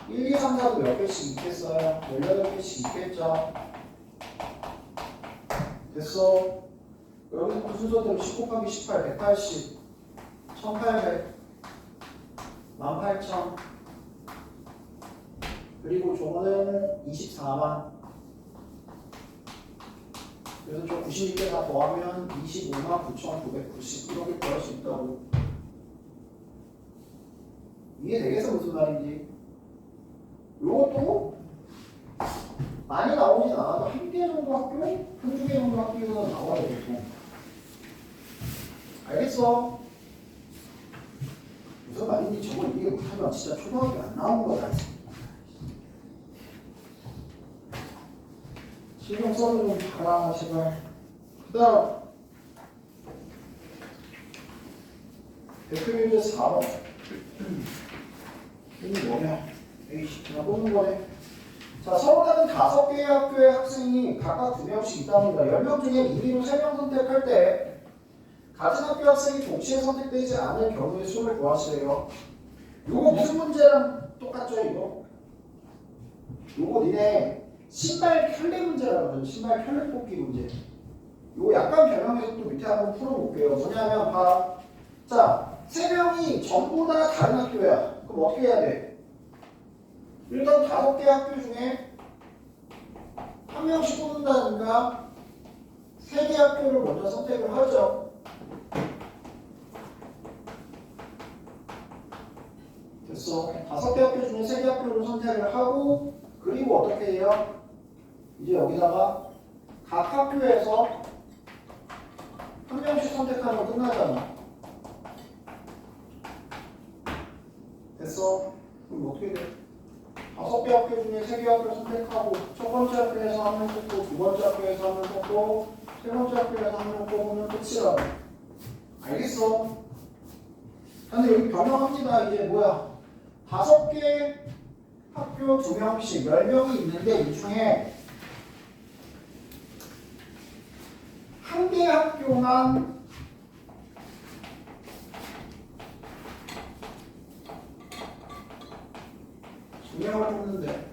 1, 2, 3, 4도 몇 개씩 있겠어요? 18개씩 있겠죠? 됐어? 여기서 순서대로 10 곱하기 18, 180, 1800, 18,000 그리고 저거는 24만. 그래서 저 96개 다 더하면 25만 9,990 이렇게 구할 수 있다고. 이해되겠어 무슨 말인지. 요것도 많이 나오진 않아도 한 개 정도 학교, 한두 개 정도 학교에서 나와요 보통. 알겠어? 무슨 말인지 저걸 이해 못하면 진짜 초등학교 안 나온 거다. 신경 써서 좀 봐라 제발. 그 다음 대표 문제 4번. 이게 뭐냐? 에이씨 그냥 뽑는 거네. 자, 서로 다른 5개의 학교의 학생이 각각 2명씩 있답니다. 10명 중에 1위로 3명 선택할 때 같은 학교 학생이 동시에 선택되지 않을 경우의 수를 구하시래요. 요거 무슨 문제랑 똑같죠 이거? 요거 니네 신발 켤레 문제라거든. 신발 켤레 뽑기 문제. 요거 약간 변형해서 또 밑에 한번 풀어볼게요. 뭐냐면 봐. 자, 3명이 전부 다 다른 학교야. 그럼 어떻게 해야 돼? 일단 5개 학교 중에 한 명씩 뽑는다니까 3개 학교를 먼저 선택을 하죠. 됐어. 5개 학교 중에 3개 학교를 선택을 하고 그리고 어떻게 해요? 이제 여기다가 각 학교에서 한 명씩 선택하면 끝나잖아. 됐어? 그럼 어떻게 돼? 5개 학교 중에 3개 학교를 선택하고 첫 번째 학교에서 한 명 뽑고 두 번째 학교에서 한 명 뽑고 세 번째 학교에서 한 명 뽑으면 끝이라고. 알겠어? 근데 여기 변형합니다. 이제 뭐야? 5개 학교 2명씩 10명이 있는데 이 중에 한 개 학교만 두 명을 뽑는데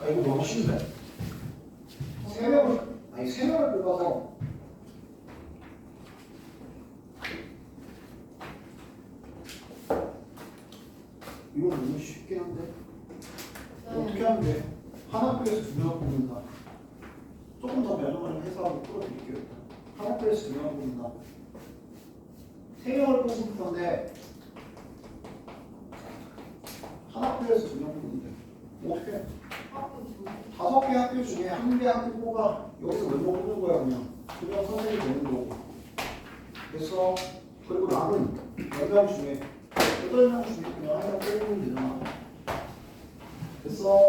아 이거 너무 쉽네. 3명을 뽑아서 이건 너무 쉽긴 한데 어떻게 하면 돼? 한 학교에서 2명을 뽑는다. 조금 더 변형을 해서 풀어드릴게요. 한 학교에서 2명을 뽑는다. 3명을 뽑을 건데 한 학교에서 2명 뽑는데 어떻게 해? 5개 학교 중에 한 개 학교 뽑아. 여기서 몇 명 뽑는 거야 그냥. 2명 선생님이 되는 거고. 그래서 그리고 남은 10명 중에 8명 중에 그냥 한 명 뽑으면 되잖아. 됐어?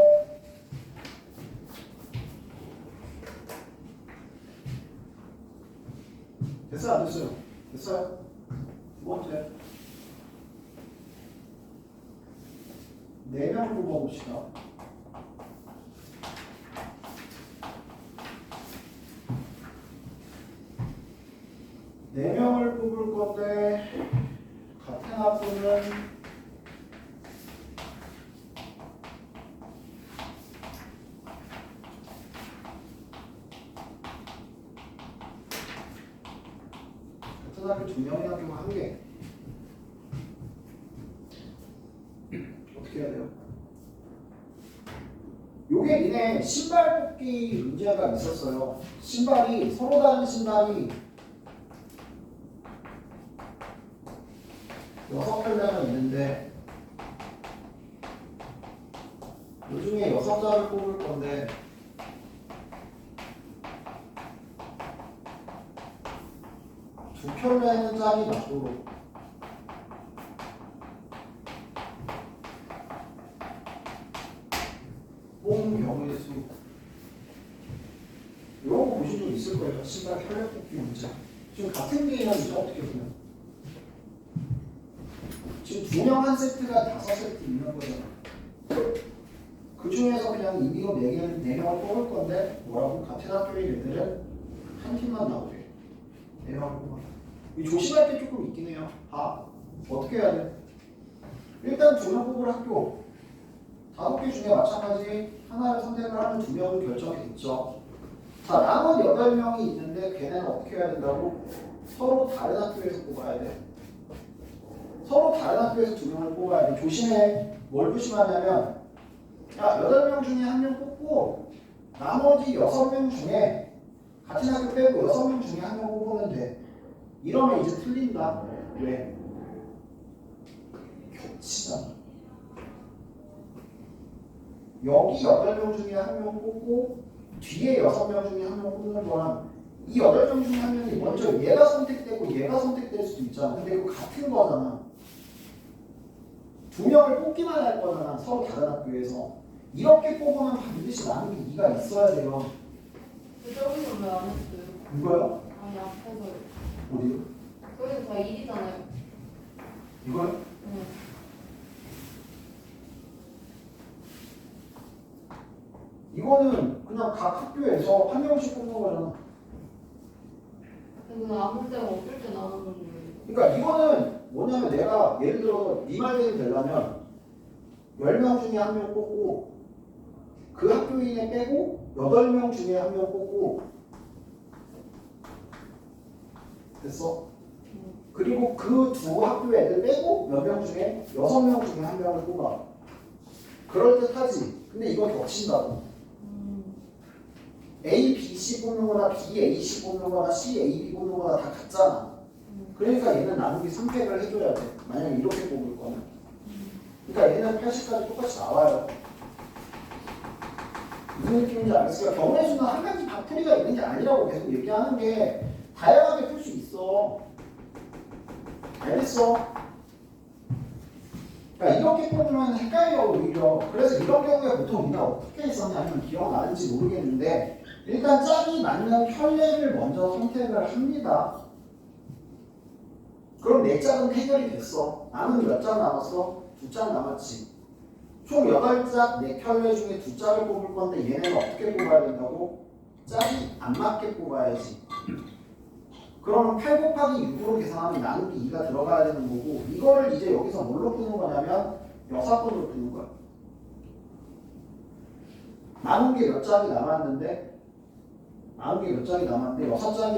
됐어요? 안 됐어요? 됐어요? 두 번째 4명을 뽑아봅시다. 네 명을 뽑을 건데 같은 학교는 같은 학교 2명의 학교가 1개. 어떻게 해야 돼요? 요게 니네 신발 뽑기 문제가 있었어요. 신발이 서로 다른 신발이 6켤레가 있는데 그 중에 6자를 뽑을 건데 두 켤레는 짝이 맞도록 뽑는 경우의 수. 이런 거 보신 적 있을 거예요. 신발 켤레 뽑기 문제. 지금 같은 개념이죠. 어떻게 보면. 지금 2명 한 세트가 5세트 있는 거잖아. 그 중에서 그냥 임의로 4명을 뽑을 건데 뭐라고? 같은 학교의 애들은 한 팀만 나오게. 4명을 뽑아. 이 조심할 게 조금 있긴 해요. 어떻게 해야 돼? 일단 2명 뽑을 학교 5개 중에 마찬가지 하나를 선택을 하면 2명은 결정이 됐죠. 자, 남은 8명이 있는데 걔네는 어떻게 해야 된다고? 서로 다른 학교에서 뽑아야 돼. 서로 다른 학교에서 2명을 뽑아야 돼. 조심해. 뭘 조심하냐면 야, 8명 중에 1명 뽑고 나머지 6명 중에 같은 학교 빼고 6명 중에 1명 뽑으면 돼. 이러면 이제 틀린다. 왜? 겹치잖아. 여기 8명 중에 1명 뽑고 뒤에 6명 중에 1명 뽑는 거랑 이 8명 중에 1명이 먼저 얘가 선택되고 얘가 선택될 수도 있잖아. 근데 이거 같은 거잖아. 2명을 뽑기만 할 거잖아. 서로 다른 학교에서. 이렇게 뽑으면 반드시 나누기 2가 있어야 돼요. 저기는 왜 안 했어요? 이거요? 아니 앞에서요. 어디요? 저기는 다 1이잖아요. 이거요? 네. 이거는 그냥 각 학교에서 1명씩 뽑는 거잖아. 그건 아무 때나 없을 때 나오는 거예요. 그러니까 이거는 뭐냐면 내가 예를 들어서 네 말대로 되려면 10명 중에 1명 뽑고 그 학교인에 빼고 8명 중에 1명 뽑고 됐어? 그리고 그 두 학교 애들 빼고 몇 명 중에 6명 중에 1명을 뽑아. 그럴 듯 하지. 근데 이거 겹친다고. A, B, C 뽑는 거나 B, A, C 뽑는 거나 C, A, B 뽑는 거나 다 같잖아. 그러니까 얘는 나누기 3팩을 해줘야 돼. 만약에 이렇게 뽑을 거면. 그러니까 얘는 80까지 똑같이 나와요. 무슨 느낌인지 알겠어요? 경우의 수는 한 가지 바풀이가 있는 게 아니라고 계속 얘기하는 게 다양하게 풀 수 있어. 알겠어? 그러니까 이렇게 뽑으면 헷갈려 오히려. 그래서 이런 경우에 보통 우리가 어떻게 했었냐 아니면 기억나는지 모르겠는데 일단 짝이 맞는 켤레를 먼저 선택을 합니다. 그럼 내 짝은 해결이 됐어. 나는 몇 짝 남았어? 2짝 남았지. 총 8짝 4켤레 중에 2짝을 뽑을 건데 얘네는 어떻게 뽑아야 된다고? 짝이 안 맞게 뽑아야지. 그러면 8 곱하기 6으로 계산하면 나누기 2가 들어가야 되는 거고 이거를 이제 여기서 뭘로 푸는 거냐면 여사건으로 푸는 거야. 남은 게 몇 짝이 남았는데 6짝이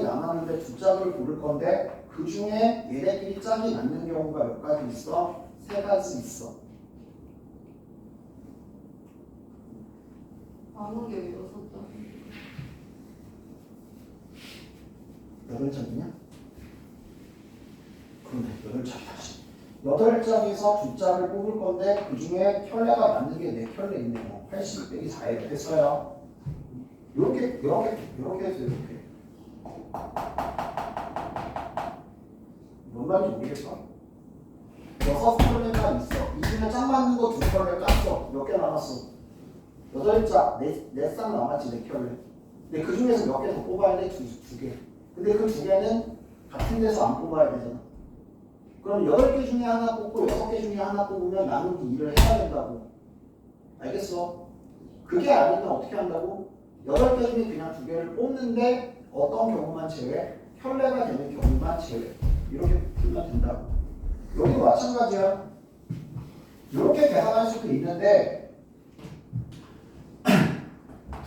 남았는데 2짝을 고를 건데 그 중에 얘네끼리 짝이 맞는 경우가 몇 가지 있어? 3가지 있어. 남은 게 6장. 8짝이냐? 그러네, 8짝이다. 8짝에서 2짝을 뽑을 건데 그 중에 켤레가 맞는 게 4켤레 있네요. 80 빼기 4에 됐어요. 이렇게 했어요. 이렇게. 뭔 말인지 모르겠어. 6켤레가 있어. 이 중에 짝 맞는 거 2켤레 깠어. 몇 개 남았어? 8짝, 4쌍 남았지, 4켤레. 근데 그 중에서 몇 개 더 뽑아야 돼? 2개. 근데 그 2개는 같은 데서 안 뽑아야 되잖아. 그럼 8개 중에 하나 뽑고 6개 중에 하나 뽑으면 나누기 2를 해야 된다고. 알겠어? 그게 아니면 어떻게 한다고? 8개 중에 그냥 2개를 뽑는데 어떤 경우만 제외? 켤레가 되는 경우만 제외. 이렇게 풀면 된다고. 여기도 마찬가지야. 이렇게 계산할 수도 있는데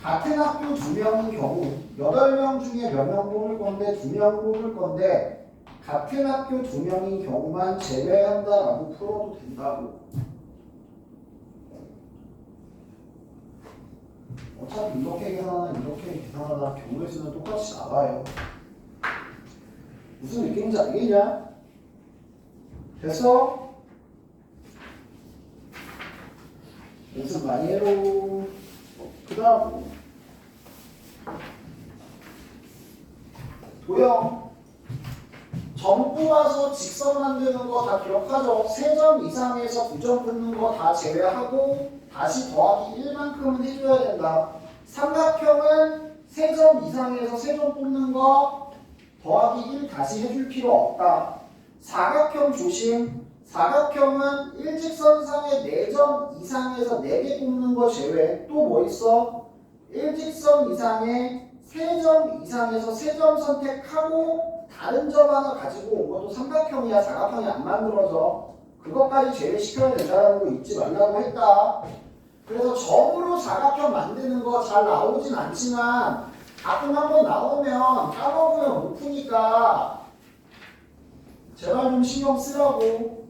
같은 학교 2명인 경우 8명 중에 몇 명 뽑을 건데 2명 뽑을 건데 같은 학교 2명인 경우만 제외한다라고 풀어도 된다고. 어차피 이렇게 계산하다 경우의 수는 똑같이 나와요. 무슨 느낌인지 알겠냐? 됐어? 연습 많이 해로. 그 다음 도형. 점 뽑아서 직선 만드는 거 다 기억하죠? 3점 이상에서 2점 끊는 거 다 제외하고 다시 더하기 1만큼은 해줘야 된다. 삼각형은 3점 이상에서 3점 뽑는 거 더하기 1 다시 해줄 필요 없다. 사각형 조심. 사각형은 일직선상에 4점 이상에서 4개 뽑는 거 제외. 또 뭐 있어? 일직선 이상에 3점 이상에서 3점 선택하고 다른 점 하나 가지고 온 것도 삼각형이야. 사각형이 안 만들어져. 그것까지 제외시켜야 된다는 거 잊지 말라고 했다. 그래서 점으로 사각형 만드는 거 잘 나오진 않지만 가끔 한번 나오면 까먹으면 못 푸니까 제발 좀 신경 쓰라고.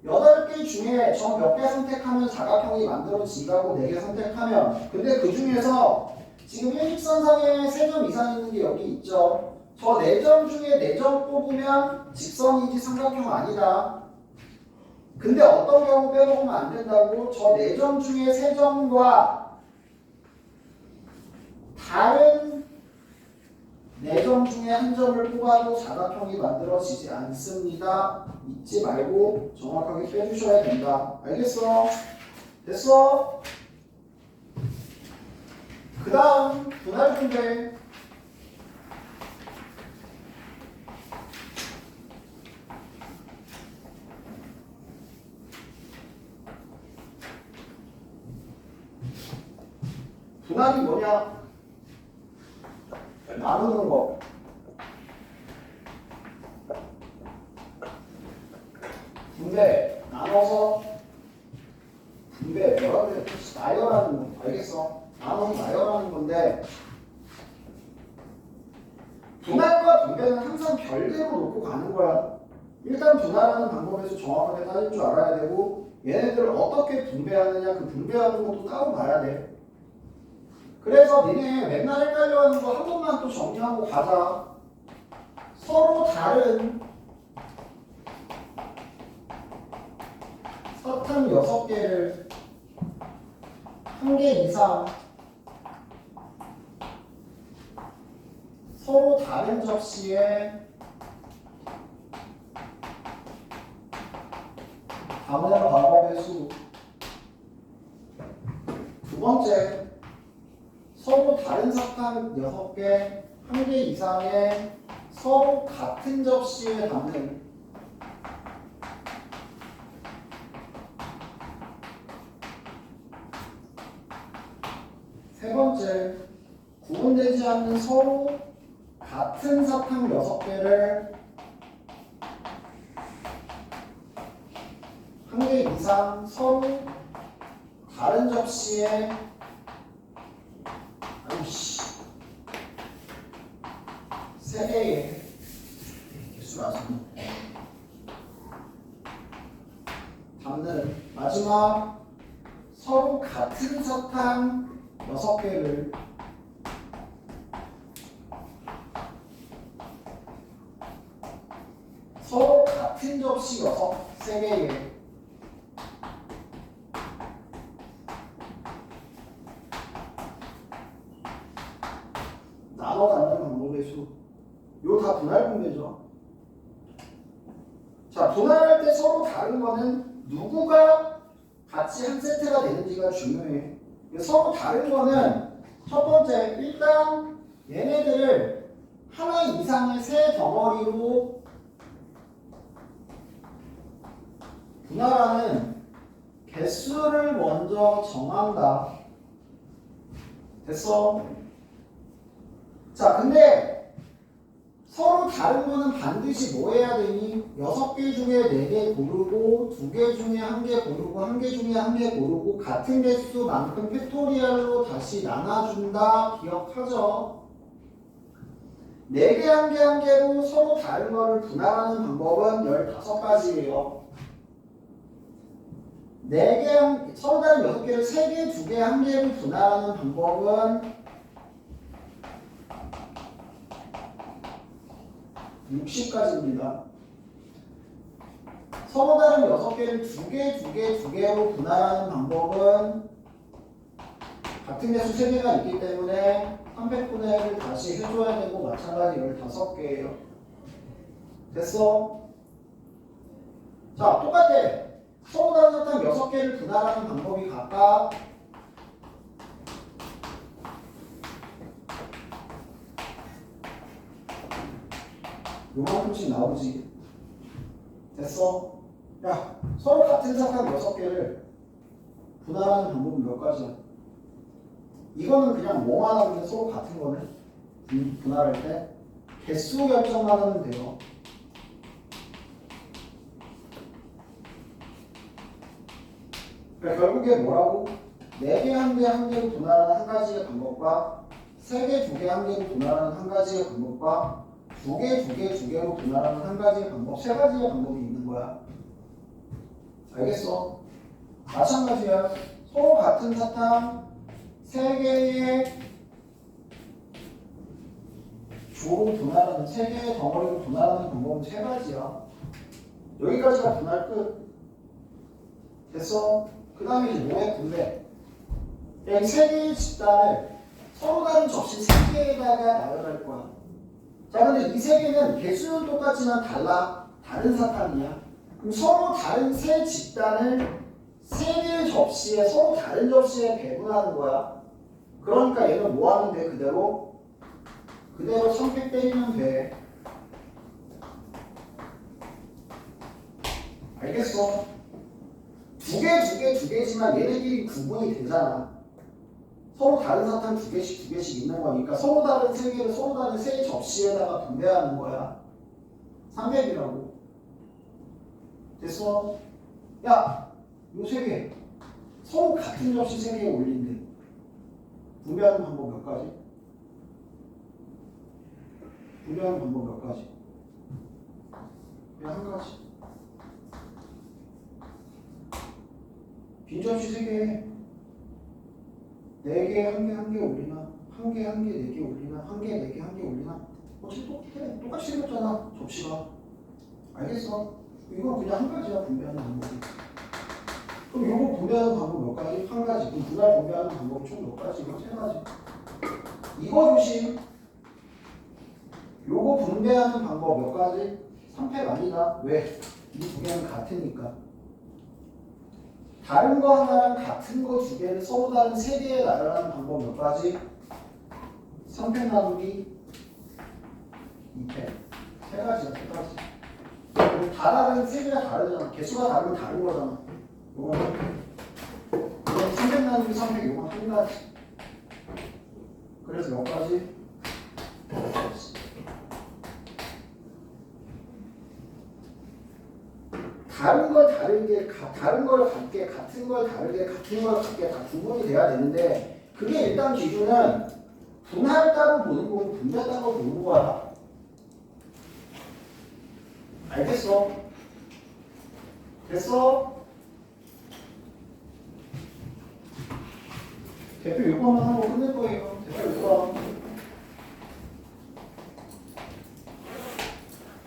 8개 중에 점 몇 개 선택하면 사각형이 만들어지고 4개 선택하면, 근데 그 중에서 지금 일직선상에 3점 이상 있는 게 여기 있죠. 저 4점 중에 4점 뽑으면 직선이지 삼각형 아니다. 근데 어떤 경우 빼먹으면 안 된다고? 저 4점 중에 3점과 다른 4점 중에 한 점을 뽑아도 사각형이 만들어지지 않습니다. 잊지 말고 정확하게 빼주셔야 된다. 알겠어? 됐어? 그 다음 분할 분배. 분할이 뭐냐? 나누는 거. 분배, 나눠서 분배, 뭐라 그래? 나열하는 거. 알겠어? 나눠서 나열하는 건데 분할과 분배는 항상 별개로 놓고 가는 거야. 일단 분할하는 방법에서 정확하게 따질 줄 알아야 되고 얘네들을 어떻게 분배하느냐 그 분배하는 것도 따로 봐야 돼. 그래서 니네 맨날 헷갈려하는 거 한 번만 또 정리하고 가자. 서로 다른 사탕 6개를 1개 이상 서로 다른 접시에 담는 방법의 수. 두 번째, 서로 다른 사탕 6개 1개 이상의 서로 같은 접시에 담는. 세 번째, 구분되지 않는 서로 같은 사탕 6개를 1개 이상 서로 다른 접시에 아이씨 3개의 개수라서 담는. 마지막, 서로 같은 사탕 6개를 서로 같은 접시 3개에 나눠 갖는 방법의 수. 이거 다 분할 분배죠. 자, 분할할 때 서로 다른 거는 누구가 같이 한 세트가 되는지가 중요해. 서로 다른 거는 첫 번째, 일단 얘네들을 하나 이상의 세 덩어리로 분할하는 개수를 먼저 정한다. 됐어? 자, 근데 서로 다른 거는 반드시 뭐 해야 되니? 6개 중에 4개 고르고 2개 중에 1개 고르고 1개 중에 1개 고르고 같은 개수만큼 팩토리얼로 다시 나눠준다. 기억하죠? 4개 1개로 서로 다른 거를 분할하는 방법은 15가지예요. 4개, 서로 다른 6개를 3개, 2개, 1개로 분할하는 방법은 60가지입니다. 서로 다른 6개를 2개로 분할하는 방법은 같은 개수 3개가 있기 때문에 300분의 1을 다시 해줘야 되고 마찬가지 15개예요. 됐어? 자, 똑같아. 서로 다른 사탕 6개를 분할하는 방법이 각각 요만큼씩 나오지. 됐어? 야, 서로 같은 사탕 6개를 분할하는 방법은 몇 가지야? 이거는 그냥 뭐만 하면 서로 같은 거네. 분할할 때 개수 결정만 하면 돼요. 그러니까 결국에 뭐라고? 4개, 1개, 1개로 분할하는 한 가지의 방법과 3개, 2개, 1개로 분할하는 한 가지의 방법과 2개, 2개, 2개로 분할하는 한 가지의 방법, 3가지의 방법이 있는 거야. 알겠어? 마찬가지야. 서로 같은 사탕 3개의 조로 분할하는 3개의 덩어리로 분할하는 방법은 3가지야. 여기까지가 분할 끝. 됐어? 그 다음에 이제 뭐해? 분배. 이 3개의 집단을 서로 다른 접시 3개에다가 나열할 거야. 자, 근데 이 3개는 개수는 똑같지만 달라. 다른 사탕이야. 그럼 서로 다른 세 집단을 3개의 접시에 서로 다른 접시에 배분하는 거야. 그러니까 얘는 뭐 하면 돼? 그대로 선택 때리면 돼. 알겠어? 2개지만 얘네들이 구분이 되잖아. 서로 다른 사탕 2개씩 있는 거니까 서로 다른 3개를 서로 다른 세 접시에다가 분배하는 거야. 300이라고. 됐어? 야, 요 3개 서로 같은 접시 3개에 올린대. 분배하는 방법 몇 가지? 분배하는 방법 몇 가지? 그냥 한 가지. 빈 접시 3개 4개, 1개 올리나? 1개, 4개 올리나? 1개, 4개, 1개 올리나? 어차피 똑같이 생겼잖아, 접시가. 알겠어? 이건 그냥 한 가지야, 분배하는 방법이. 그럼 이거 분배하는 방법 몇 가지? 한 가지. 그럼 분할 분배하는 방법 총 몇 가지? 이거 3가지. 이거 조심. 요거 분배하는 방법 몇 가지? 3팩 아니다. 왜? 이 2개는 같으니까. 다른 거 하나랑 같은 거 2개를 서로 다른 3개에 나열하는 방법 몇 가지? 3팩 나누기 2팩. 3가지야, 3가지. 다 다른 3개가 다르잖아. 개수가 다르면 다른 거잖아. 요거는 3팩 나누기 3팩 요건 한 가지. 그래서 몇 가지? 다른 걸 다르게, 다른 걸 같게, 같은 걸 다르게, 같은 걸 같게 다 구분이 돼야 되는데 그게 일단 기준은 분할 따로 보는 거고 분배 따로 보는 거야. 알겠어? 됐어? 대표 6번만 하고 끝낼 거예요. 대표 6번.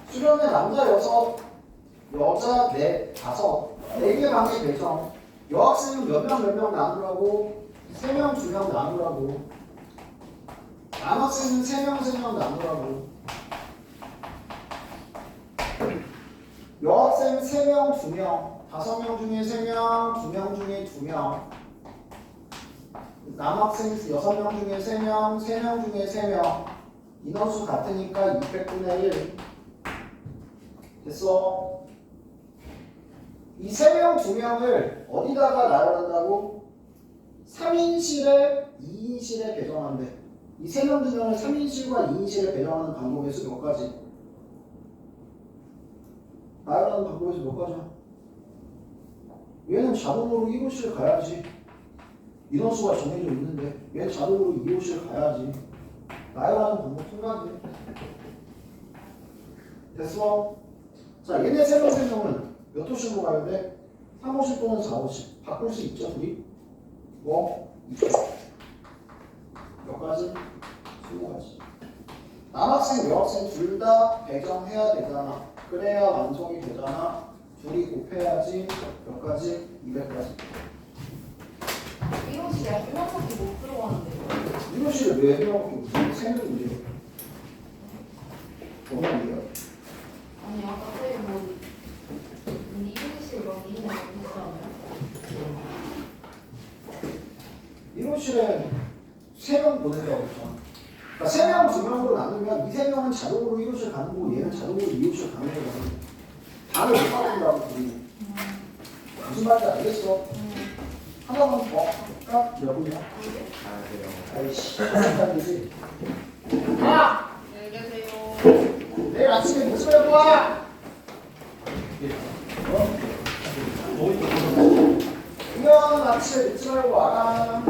수련회 남자 6, 여자 4, 4개 방의 배정. 여학생은 몇 명 나누라고? 3명, 2명 나누라고. 남학생은 3명 나누라고. 여학생은 3명, 2명. 5명 중에 3명, 2명 중에 2명. 남학생 6명 중에 3명, 3명 중에 3명. 인원수 같으니까 200분의 1. 됐어? 이 3명, 2명을 어디다가 나열한다고? 3인실에 2인실에 배정한대. 이 3명, 2명을 3인실과 2인실에 배정하는 방법에서 몇 가지? 나열하는 방법에서 몇 가지야? 얘는 자동으로 1호실 가야지. 인원수가 정해져 있는데 얘는 자동으로 2호실 가야지. 나열하는 방법 한 가지. 됐어? 자, 얘네 3명은 몇 호실로 가야 돼? 3호실 또는 4호실. 바꿀 수 있죠, 우리? 뭐? 있죠. 몇 가지? 20가지. 남학생, 여학생 둘 다 배정해야 되잖아. 그래야 완성이 되잖아. 둘이 곱해야지 몇 가지? 200가지. 이것이 약간 이만큼밖에 못 들어가는데. 이것이 왜 해요? 생각인데요. 뭐만이에요? 아니 아까 쌤 뭐 이것이 뭐 이는 어디잖아요? 이호실에 3명 보내라고 했잖아. 그러니까 3명, 2명으로 나누면 이 3명은 자동으로 1호실 가는 거고 얘는 자동으로 2호실 가는 거거든. 반을 못 바꾼다고 우리. 무슨 말인지 알겠어? 하나만 더 할까? 몇 분이야? 가야 돼요. 아이씨, 한번까지. 아! 안녕히 계세요. 내일 아침에 무슨 말 와? 그러면 아침에 늦지 말고 와라.